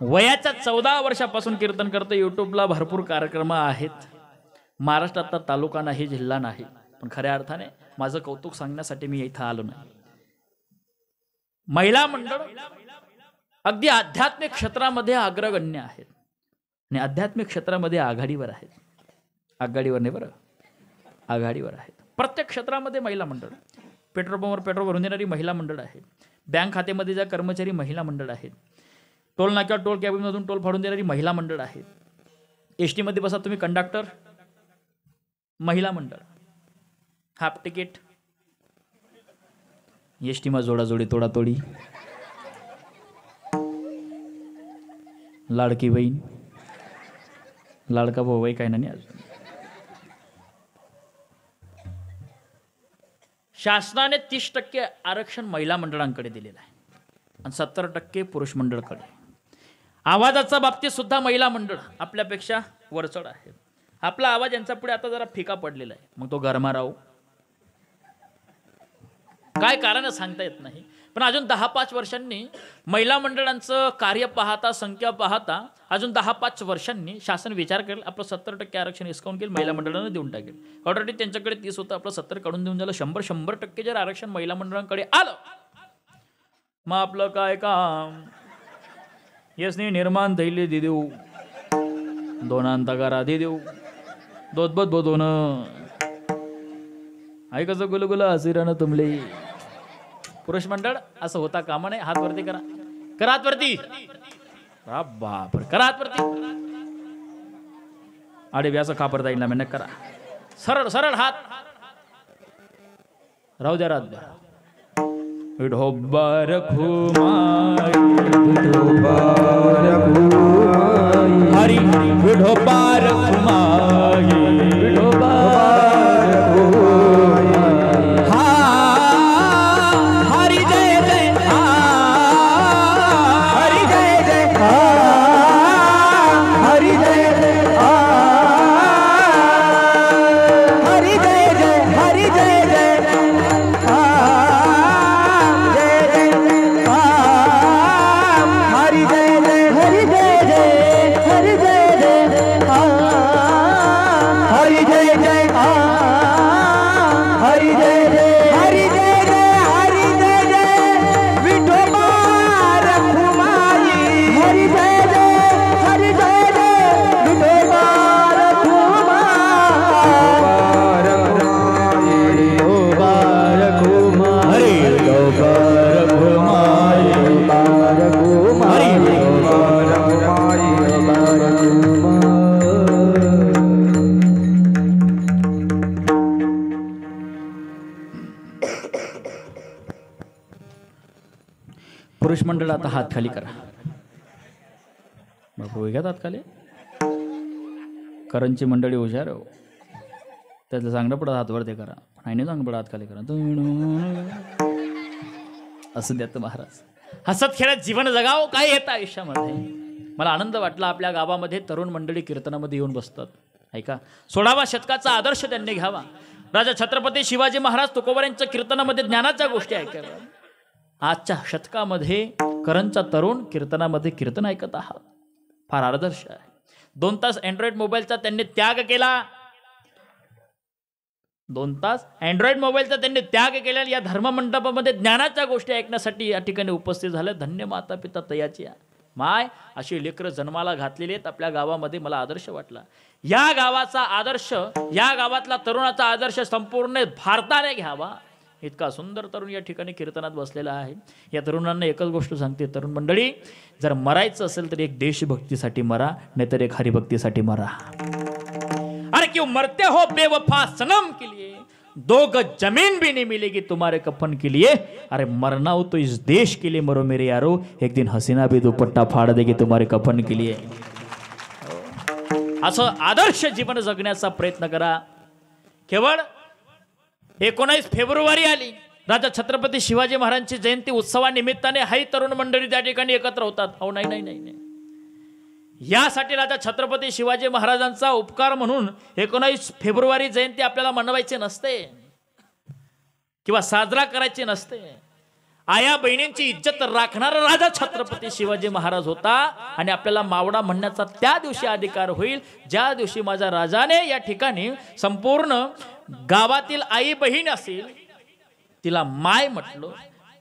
वयाच्या 14 वर्षापासून कीर्तन करतोय. युट्यूबला भरपूर कार्यक्रम आहेत. महाराष्ट्रातला तालुका नाही, जिल्हा नाही, पण खऱ्या अर्थाने माझं कौतुक सांगण्यासाठी मी इथं आलो नाही. महिला मंडळ अगदी आध्यात्मिक क्षेत्रामध्ये अग्रगण्य आहेत आणि आध्यात्मिक क्षेत्रामध्ये आघाडीवर आहेत. आघाडीवर नाही बरं, आघाडीवर आहेत. प्रत्येक क्षेत्रामध्ये महिला मंडळ. पेट्रोल पंपवर पेट्रोल भरून देणारी महिला मंडळ आहे. बँक खात्यामध्ये ज्या कर्मचारी महिला मंडळ आहेत. टोल नाक्यावर टोल कॅबिनमधून टोल फाडून देणारी महिला मंडळ आहेत. एस टीमध्ये बसा तुम्ही कंडक्टर, महिला मंडळ. हाफ तिकीट एस टीमा जोडाजोडी तोडातोडी. लाडकी बहीण लाडका भाऊ काही नाही अजून. शासनाने 30% आरक्षण महिला मंडळांकडे दिलेलं आहे आणि 70% पुरुष मंडळाकडे. आवाजाच्या बाबतीत सुद्धा महिला मंडळ आपल्यापेक्षा वरचढ आहे. आपला आवाज यांचा पुढे आता जरा फिका पडलेला आहे. मग तो गरमाराव काय कारण सांगता येत नाही. पण अजून 10-5 वर्षांनी महिला मंडळांचं कार्य पाहता, संख्या पाहता अजून 10-5 वर्षांनी शासन विचार करेल, आपलं 70% आरक्षण हिसकावून घेईल, महिला मंडळांना देऊन टाकेल. ऑलरेडी त्यांच्याकडे 30 होतं, आपलं 70 काढून देऊन झालं. 100% जर आरक्षण महिला मंडळांकडे आलं मग आपलं काय काम. यसनी निर्माण थैली दे देऊ, दोनांता करा दे देऊ, दोन दोन ऐकायचं गुलगुला हसिरानं तुमले. पुरुष मंडळ असं होता कामा नये. हात वरती करा, करा हात वरती. बाप करा हात वरती. आडे व्यास खापरता येईल ना मेहनत करा. सरळ सरळ हात राहू द्या, राहत द्या. विठोबा रखुमाई, हरी विठोबा रखुमाई, विठोबा पुरुष मंडळ आता हात खाली करा. बापू घ्या हात खाली. करंची मंडळी हुशार हो, त्यातलं चांगलं पडत हात वरती करा, नाही चांगलं पडत हात खाली करा. असं द्या महाराज. हसत खेळत जीवन जगावं काय येतं आयुष्यामध्ये. मला आनंद वाटला आपल्या गावामध्ये तरुण मंडळी कीर्तनामध्ये येऊन बसतात. ऐका, 16व्या शतकाचा आदर्श त्यांनी घ्यावा. राजा छत्रपती शिवाजी महाराज तुकोबारांच्या कीर्तनामध्ये ज्ञानाच्या गोष्टी ऐकाव्या. आजच्या शतकामध्ये करंचा तरुण कीर्तनामध्ये कीर्तन ऐकत आहात, फार आदर्श आहे. 2 तास अँड्रॉइड मोबाईलचा त्यांनी त्याग केला. 2 तास अँड्रॉइड मोबाईलचा त्यांनी त्याग केला. या धर्ममंडपामध्ये ज्ञानाच्या गोष्टी ऐकण्यासाठी या ठिकाणी उपस्थित झाले. धन्य माता पिता तयाची माय, अशी लेकरं जन्माला घातलेली आहेत आपल्या गावामध्ये. मला आदर्श वाटला. या गावाचा आदर्श, या गावातला तरुणाचा आदर्श संपूर्ण भारताने घ्यावा. इतका सुंदर तरुण या ठिकाणी कीर्तनात बसलेला आहे. या तरुणांना एकच गोष्ट सांगते, तरुण मंडळी, जर मरायचं असेल तर एक देशभक्तीसाठी मरा, नाहीतर एक हरिभक्तीसाठी मरा. अरे क्यों मरते हो बेवफा सनम के लिए, 2 गज जमीन भी नहीं मिलेगी तुम्हारे कफन के लिए. अरे मरना हो तो इस देश के लिए मरो मेरे यारो, एक दिन हसीना भी दुपट्टा फाड़ देगी तुम्हारे कफन के लिए. असं आदर्श जीवन जगण्याचा प्रयत्न करा. केवळ 19 फेब्रुवारी आली, राजा छत्रपती शिवाजी महाराजांची जयंती उत्सवानिमित्ताने हाही तरुण मंडळी त्या ठिकाणी एकत्र होतात. अहो नाही नाही नाही नाही, यासाठी राजा छत्रपती शिवाजी महाराजांचा उपकार म्हणून 19 फेब्रुवारी जयंती आपल्याला मनवायची नसते किंवा साजरा करायची नसते. आया बहिणींची इज्जत राखणारा राजा छत्रपती शिवाजी महाराज होता आणि आपल्याला मावळा म्हणण्याचा त्या दिवशी अधिकार होईल ज्या दिवशी माझ्या राजाने या ठिकाणी संपूर्ण गावातील आई बहीण असेल तिला माय म्हटलं,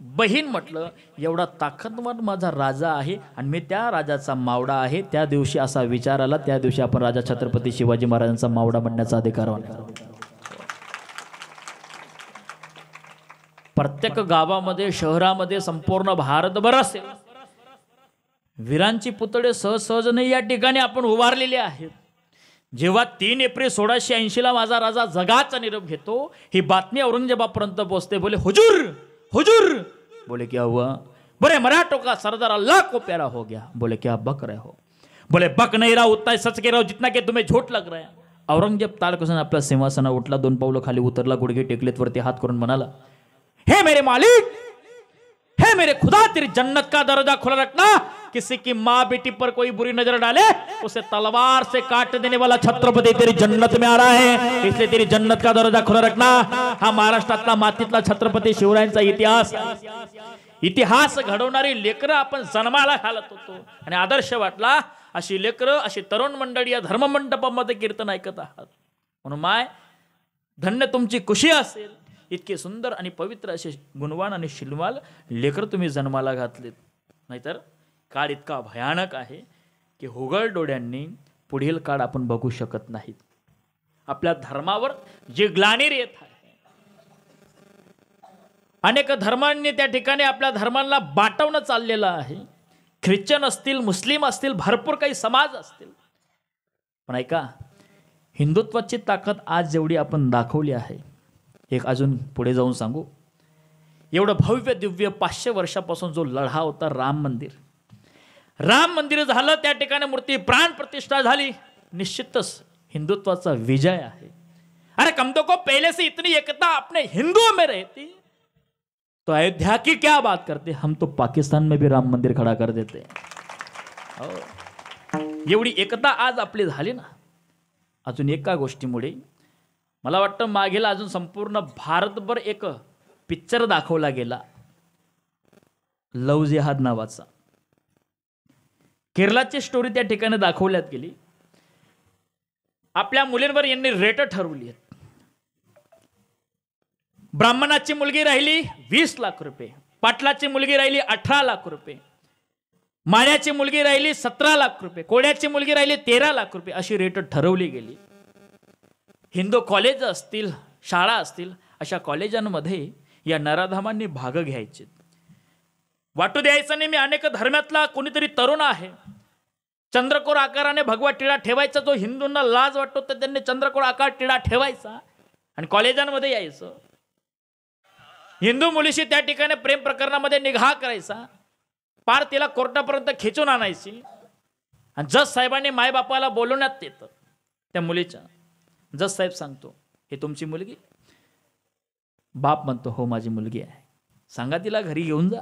बहीण म्हटलं. एवढा ताकदवान माझा राजा आहे आणि मी त्या राजाचा मावडा आहे. त्या दिवशी असा विचार आला, त्या दिवशी आपण राजा छत्रपती शिवाजी महाराजांचा मावडा म्हणण्याचा अधिकार होता. प्रत्येक गावामध्ये, शहरामध्ये, संपूर्ण भारतभर असेल वीरांची पुतळे सहज नाही या ठिकाणी आपण उभारलेले आहेत. जेव्हा 3 एप्रिल 1680 माझा राजा जगाचा निरोप घेतो, ही बातमी औरंगजेबापर्यंत पोहोचते. बोले हुजूर हुजूर. बोले क्या हुआ? बोले मराठों का सरदार अल्लाह को प्यारा हो गया. बोले क्या बक रहे हो? बोले बक नहीं रहा, उतना सच कह रहा हूं जितना कि तुम्हें झूठ लग रहा है. औरंगजेब ताडकसून आपल्या सिंहासना उठला, 2 पावलं खाली उतरला, गुडघे टेकलेत वरती हात करून म्हणाला, हे मेरे मालिक, हे मेरे खुदा, तेरी जन्नत का दरवाजा खुला रखना, किसी की माँ बेटी पर कोई बुरी नजर डाले उसे तलवार से काट देने वाला छत्रपती तेरी जन्नत में आ रहा है, इसलिए तेरी जन्नत का दरवाजा खुला रखना. हा महाराष्ट्रातला मातीतला छत्रपती शिवरायांचा इतिहास घडवणारी लेकरं आपण जन्माला घालत होतो आणि आदर्श वाटला अशी लेकरं, अशी तरुण मंडळी या धर्ममंडपामध्ये कीर्तन ऐकत आहात. म्हणून माय धन्य तुमची खुशी असेल, इतके सुंदर आणि पवित्र असे गुणवान आणि शिलवाल लेकर तुम्ही जन्माला घातलेत. नाहीतर काळ इतका भयानक आहे की हुगळ डोळ्यांनी पुढील काळ आपण बघू शकत नाहीत. आपल्या धर्मावर जे ग्लानी येत आहे, अनेक धर्मांनी त्या ठिकाणी आपल्या धर्मांना बाटवणं चाललेलं आहे. ख्रिश्चन असतील, मुस्लिम असतील, भरपूर काही समाज असतील, पण ऐका, हिंदुत्वाची ताकद आज जेवढी आपण दाखवली आहे, एक अजून पुढे जाऊन सांगू, एवढं भव्य दिव्य 500 वर्षापासून जो लढा होता राम मंदिर झालं, त्या ठिकाणी मूर्ती प्राण प्रतिष्ठा झाली, निश्चितच हिंदुत्वाचा विजय आहे. अरे कमतों को पहले से इतनी एकता अपने हिंदुओं में रहती तो अयोध्या की क्या बात करते, हम तो पाकिस्तान में भी राम मंदिर खड़ा कर देते. एवढी एकता आज आपली झाली ना. अजून एका गोष्टीमुळे मला वाटतं मागेला अजून संपूर्ण भारतभर एक पिक्चर दाखवला गेला, लव जिहाद नावाचा. केरळाची स्टोरी त्या ठिकाणी दाखवण्यात गेली. आपल्या मुलींवर यांनी रेट ठरवली आहेत. ब्राह्मणाची मुलगी राहिली 20 लाख रुपये, पाटलाची मुलगी राहिली 18 लाख रुपये, माळ्याची मुलगी राहिली 17 लाख रुपये, कोळ्याची मुलगी राहिली 13 लाख रुपये, अशी रेट ठरवली गेली. हिंदू कॉलेज असतील, शाळा असतील, अशा कॉलेजांमध्ये या नराधामांनी भाग घ्यायचे. वाटू द्यायचं नाही, मी अनेक धर्मातला कोणीतरी तरुण आहे, चंद्रकोर आकाराने भगवा टिळा ठेवायचा, जो हिंदूंना लाज वाटतो तर त्यांनी चंद्रकोर आकार टिळा ठेवायचा आणि कॉलेजांमध्ये यायचं. हिंदू मुलीशी त्या ठिकाणी प्रेम प्रकरणामध्ये निघा करायचा, पार तिला कोर्टापर्यंत खेचून आणायची आणि जज साहेबांनी मायबापाला बोलवण्यात येतं. त्या मुलीच्या जज साहेब सांगतो, हे तुमची मुलगी? बाप म्हणतो, हो माझी मुलगी आहे. सांगा तिला घरी घेऊन जा.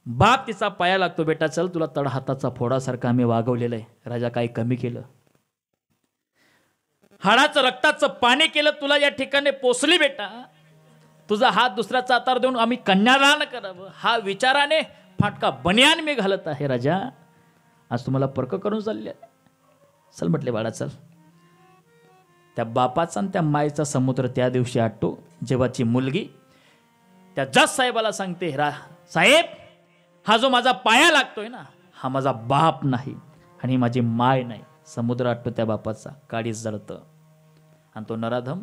बाप तिचा पाया लागतो, बेटा चल, तुला तड हाताचा फोडासारखं आम्ही वागवलेलं आहे, राजा काही कमी केलं? हाडाचं रक्ताचं पाणी केलं, तुला या ठिकाणी पोचली बेटा, तुझा हात दुसऱ्याचा आधार देऊन आम्ही कन्यादान करावं, हा विचाराने फाटका बनियान मी घालत आहे राजा. आज तुम्हाला पर्क करून चालले, चल म्हटले बाळा चल. त्या बापाचा आणि त्या मायेचा समुद्र त्या दिवशी आटतो, जेव्हाची मुलगी त्या जज साहेबाला सांगते, साहेब हा जो माझा पाया लागतोय ना, हा माझा बाप नाही आणि माझी माय नाही. समुद्र आटतो त्या बापाचा, काळीच जळतं. आणि तो नराधम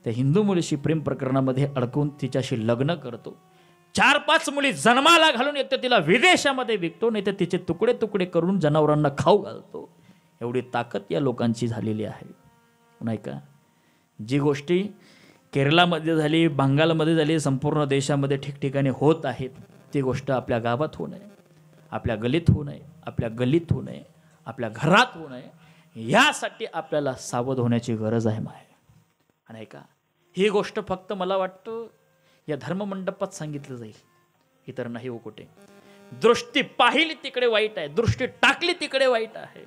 त्या हिंदू मुलीशी प्रेम प्रकरणामध्ये अडकून तिच्याशी लग्न करतो. 4-5 मुली जन्माला घालून येतो, तिला विदेशामध्ये विकतो, नाही तर तिचे तुकडे तुकडे करून जनावरांना खाऊ घालतो. एवढी ताकद या लोकांची झालेली आहे. नाही का? जी गोष्टी केरळामध्ये झाली, बंगालमध्ये झाली, संपूर्ण देशामध्ये ठिकठिकाणी होत आहेत, ती गोष्ट आपल्या गावात होऊ नये, आपल्या गलीत होऊ नये, आपल्या गलीत होऊ नये, आपल्या घरात होऊ नये, यासाठी आपल्याला सावध होण्याची गरज आहे माय. आणि ऐका, ही गोष्ट फक्त मला वाटतं या धर्ममंडपात सांगितलं जाईल, इतर नाही हो कुठे. दृष्टी पाहिली तिकडे वाईट आहे, दृष्टी टाकली तिकडे वाईट आहे.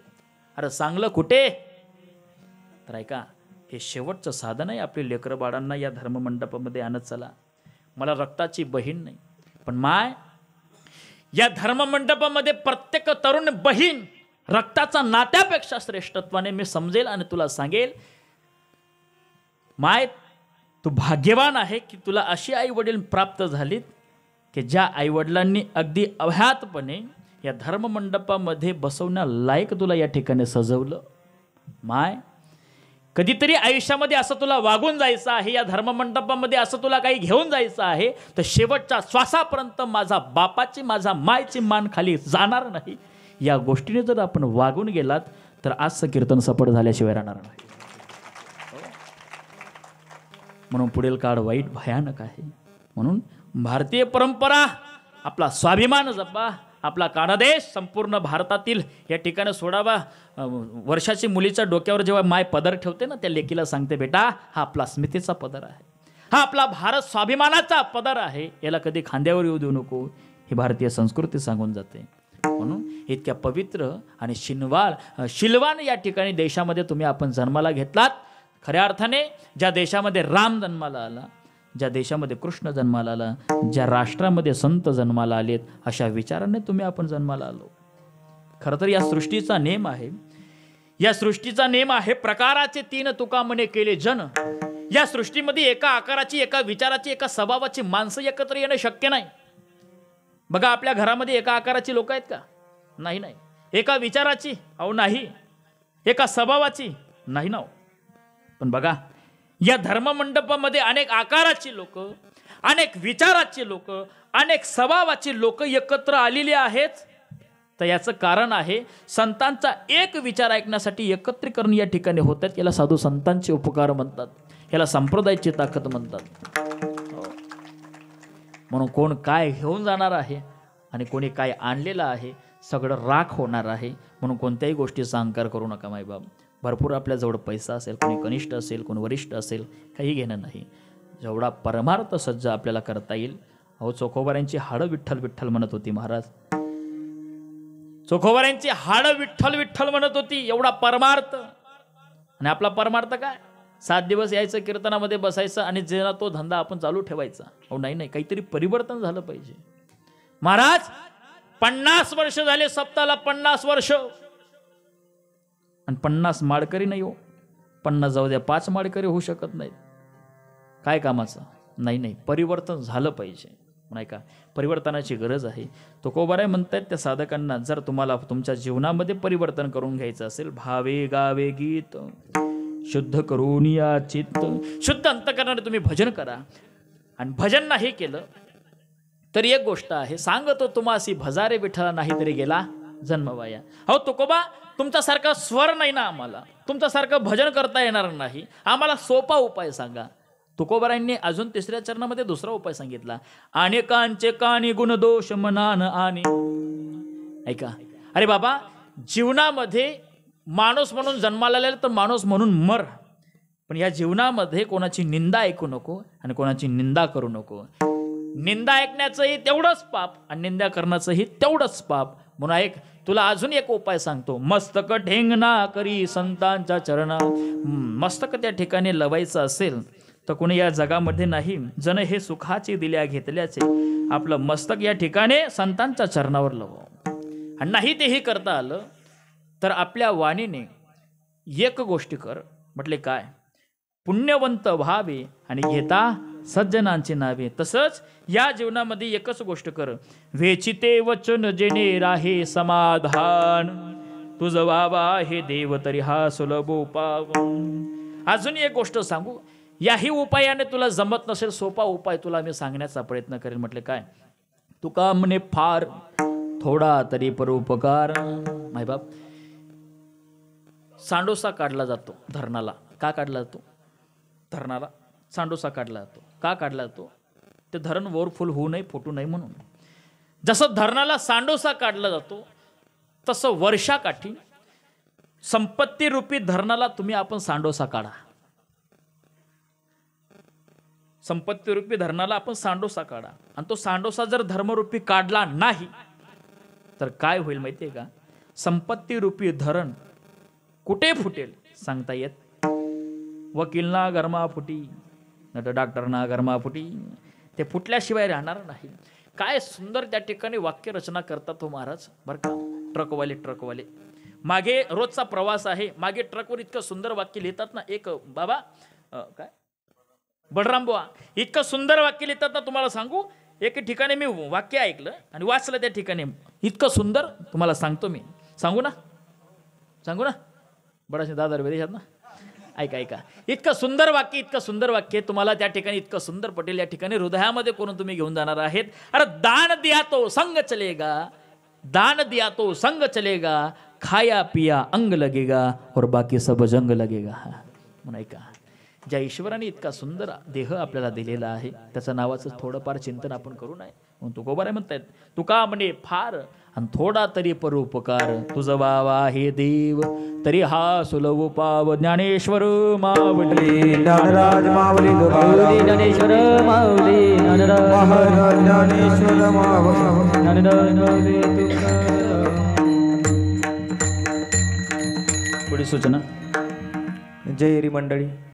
अरे चांगलं कुठे? तर ऐका, हे शेवटचं साधन आहे. आपली लेकरं बाळांना या धर्ममंडपामध्ये आणत चला. मला रक्ताची बहीण नाही, पण माय या धर्ममंडपामध्ये प्रत्येक तरुण बहीण रक्ताचा नात्यापेक्षा श्रेष्ठत्वाने मी समजेल आणि तुला सांगेल, माय तू भाग्यवान आहे की तुला अशी आई वडील प्राप्त झालीत की ज्या आई वडिलांनी अगदी अव्याहतपणे या धर्ममंडपामध्ये बसवण्यालायक तुला या ठिकाणी सजवलं. माय कधीतरी आयुष्यामध्ये असं तुला वागून जायचं आहे, या धर्ममंडपामध्ये असं तुला काही घेऊन जायचं आहे, तर शेवटच्या श्वासापर्यंत माझा बापाची, माझा मायची मान खाली जाणार नाही. या गोष्टीने जर आपण वागून गेलात तर आजचं कीर्तन सफळ झाल्याशिवाय राहणार नाही. म्हणून पुढील काळ वाईट भयानक आहे. म्हणून भारतीय परंपरा, आपला स्वाभिमान जपा, आपला कानादेश संपूर्ण भारतातील या ठिकाणी सोडावा. वर्षाची मुलीच्या डोक्यावर जेव्हा माय पदर ठेवते ना, त्या लेकीला सांगते, बेटा हा आपला स्मृतीचा पदर आहे, हा आपला भारत स्वाभिमानाचा पदर आहे, याला कधी खांद्यावर येऊ देऊ नको, ही भारतीय संस्कृती सांगून जाते. म्हणून इतक्या पवित्र आणि शिलवान या ठिकाणी देशामध्ये तुम्ही आपण जन्माला घेतलात. खऱ्या अर्थाने ज्या देशामध्ये राम जन्माला आला, ज्या देशामध्ये कृष्ण जन्माला आला, ज्या राष्ट्रामध्ये संत जन्माला आलेत, अशा विचाराने तुम्ही आपण जन्माला आलो. खरं तर या सृष्टीचा नेम आहे, या सृष्टीचा नेम आहे प्रकाराचे 3 तुका म्हणे केले जन. या सृष्टीमध्ये एका आकाराची, एका विचाराची, एका स्वभावाची माणसं एकत्र येणं शक्य नाही. बघा आपल्या घरामध्ये एका आकाराची लोक आहेत का? नाही. एका विचाराची? अहो नाही. एका स्वभावाची? नाही ना. पण बघा या धर्ममंडपामध्ये अनेक आकाराची लोक, अनेक विचाराची लोक, अनेक स्वभावाची लोक एकत्र आलेली आहेत. तर याचं कारण आहे संतांचा एक विचार ऐकण्यासाठी एकत्रीकरण या ठिकाणी होतात. याला साधू संतांचे उपकार म्हणतात, याला संप्रदायाची ताकद म्हणतात. म्हणून कोण काय घेऊन जाणार आहे आणि कोणी काय आणलेलं आहे सगळं राख होणार आहे. म्हणून कोणत्याही गोष्टीचा अहंकार करू नका मायबाप. भरपूर आपल्याजवळ पैसा असेल, कोणी कनिष्ठ असेल, कोणी वरिष्ठ असेल, काही घेणं नाही. जेवढा परमार्थ सज्ज आपल्याला करता येईल. अहो चोखोबाऱ्यांची हाडं विठ्ठल विठ्ठल म्हणत होती महाराज. चोखोबाऱ्यांची हाडं विठ्ठल विठ्ठल म्हणत होती. एवढा परमार्थ. आणि आपला परमार्थ काय? 7 दिवस यायचं, कीर्तनामध्ये बसायचं आणि जेव्हा तो धंदा आपण चालू ठेवायचा. अहो नाही, काहीतरी परिवर्तन झालं पाहिजे. महाराज 50 वर्ष झाले सप्ताहाला, 50 वर्ष. आणि 50 माळकरी नाही हो. 50 जाऊ द्या, 5 माळकरी होऊ शकत नाहीत. काय कामाचं? नाही, परिवर्तन झालं पाहिजे. नाही का? परिवर्तनाची गरज आहे. तुकोबाराय म्हणतात त्या साधकांना, जर तुम्हाला तुमच्या जीवनामध्ये परिवर्तन करून घ्यायचं असेल, भावे गावे गीत शुद्ध करून या चित्त, शुद्ध अंतकरणाने तुम्ही भजन करा. आणि भजन नाही केलं तरी एक गोष्ट आहे, सांगतो तुम्हासी भजारे विठ्ठला नाही तरी गेला जन्मवाया. हो तुकोबा, तुमच्यासारखा स्वर नाही ना आम्हाला, तुमच्यासारखं भजन करता येणार नाही, आम्हाला सोपा उपाय सांगा. तुकोबारायांनी अजून 3ऱ्या चरणामध्ये दुसरा उपाय सांगितला, अनेकांचे कानी गुण दोष मनान आणि. ऐका, अरे बाबा, जीवनामध्ये माणूस म्हणून जन्माला आलेला तर माणूस म्हणून मर, पण या जीवनामध्ये कोणाची निंदा ऐकू नको आणि कोणाची निंदा करू नको. निंदा ऐकण्याचंही तेवढंच पाप आणि निंदा करण्याचंही तेवढंच पाप. म्हणून ऐक, तुला अजून एक उपाय सांगतो. मस्तक ठेंगना करी संतांच्या चरणा. मस्तक त्या ठिकाणी लवायचं असेल तर कोणी या जगामध्ये नाही, जण हे सुखाचे दिल्या घेतल्याचे आपलं मस्तक या ठिकाणी संतांच्या चरणावर लवाव. आणि नाही तेही करता आलं तर आपल्या वाणीने एक गोष्टी कर. म्हटले काय? पुण्यवंत व्हावे आणि घेता सज्जनांची नावे. तसंच या जीवनामध्ये एकच गोष्ट कर, वेचिते वचन जेणे राहे समाधान, तुझ वावा हे देव तरी हा सुलभ उपाय. अजून एक गोष्ट सांगू, याही उपायाने तुला जमत नसेल, सोपा उपाय तुला मी सांगण्याचा प्रयत्न करेन. म्हटले काय? तुका म्हणे फार थोडा तरी परोपकार. मायबाप, सांडोसा काढला जातो धरणाला. का काढला जातो? धरणाला सांडोसा काढला जातो. का काढला जातो? ते धरण ओव्हरफुल होऊ नये, फुटू नये म्हणून. जसं धरणाला सांडोसा काढला जातो तसं वर्षाकाठी संपत्ती रूपी धरणाला तुम्ही आपण सांडोसा काढा. संपत्ती रूपी धरणाला आपण सांडोसा काढा. आणि तो सांडोसा जर धर्मरूपी काढला नाही तर काय होईल माहितीये का? संपत्ती रूपी धरण कुठे फुटेल सांगता येत. वकीलना गरमा फुटी, नट डॉक्टरना गरमा फुटी, ते फुटल्याशिवाय राहणार नाही. काय सुंदर त्या ठिकाणी वाक्य रचना करतात तो महाराज बरं का. ट्रकवाले मागे रोजचा प्रवास आहे, मागे ट्रकवर इतकं सुंदर वाक्य लिहितात ना. एक बाबा काय बळराम बुवा इतकं सुंदर वाक्य लिहितात ना, तुम्हाला सांगू. एक ठिकाणी मी वाक्य ऐकलं आणि वाचलं त्या ठिकाणी, इतकं सुंदर तुम्हाला सांगतो मी. सांगू ना बडाशे दादा विदेशात ना. ऐका, इतकं सुंदर वाक्य तुम्हाला त्या ठिकाणी इतकं सुंदर पटेल. या ठिकाणी हृदयामध्ये कोण तुम्ही घेऊन जाणार आहेत. अरे दान दिया तो संग चलेगा, दान दिया तो संग चलेगा, खाया पिया अंग लगेगा और बाकी सब जंग लगेगा. म्हणून ऐका, ज्या ईश्वराने इतका सुंदर देह आपल्याला दिलेला आहे त्याच्या नावाचं थोडंफार चिंतन आपण करू नये. मग तुकोबाराय म्हणतायत तुका म्हणे फार आणि थोडा तरी परोपकार तुझ बाबा हे देव तरी हा सुलभ पाव ज्ञानेश्वर मावली ज्ञानराज माऊली माऊली ज्ञानेश्वर माऊली ज्ञानराज ज्ञानेश्वर माऊली ज्ञानराज माऊली पुढील सूचना जय हरी मंडळी.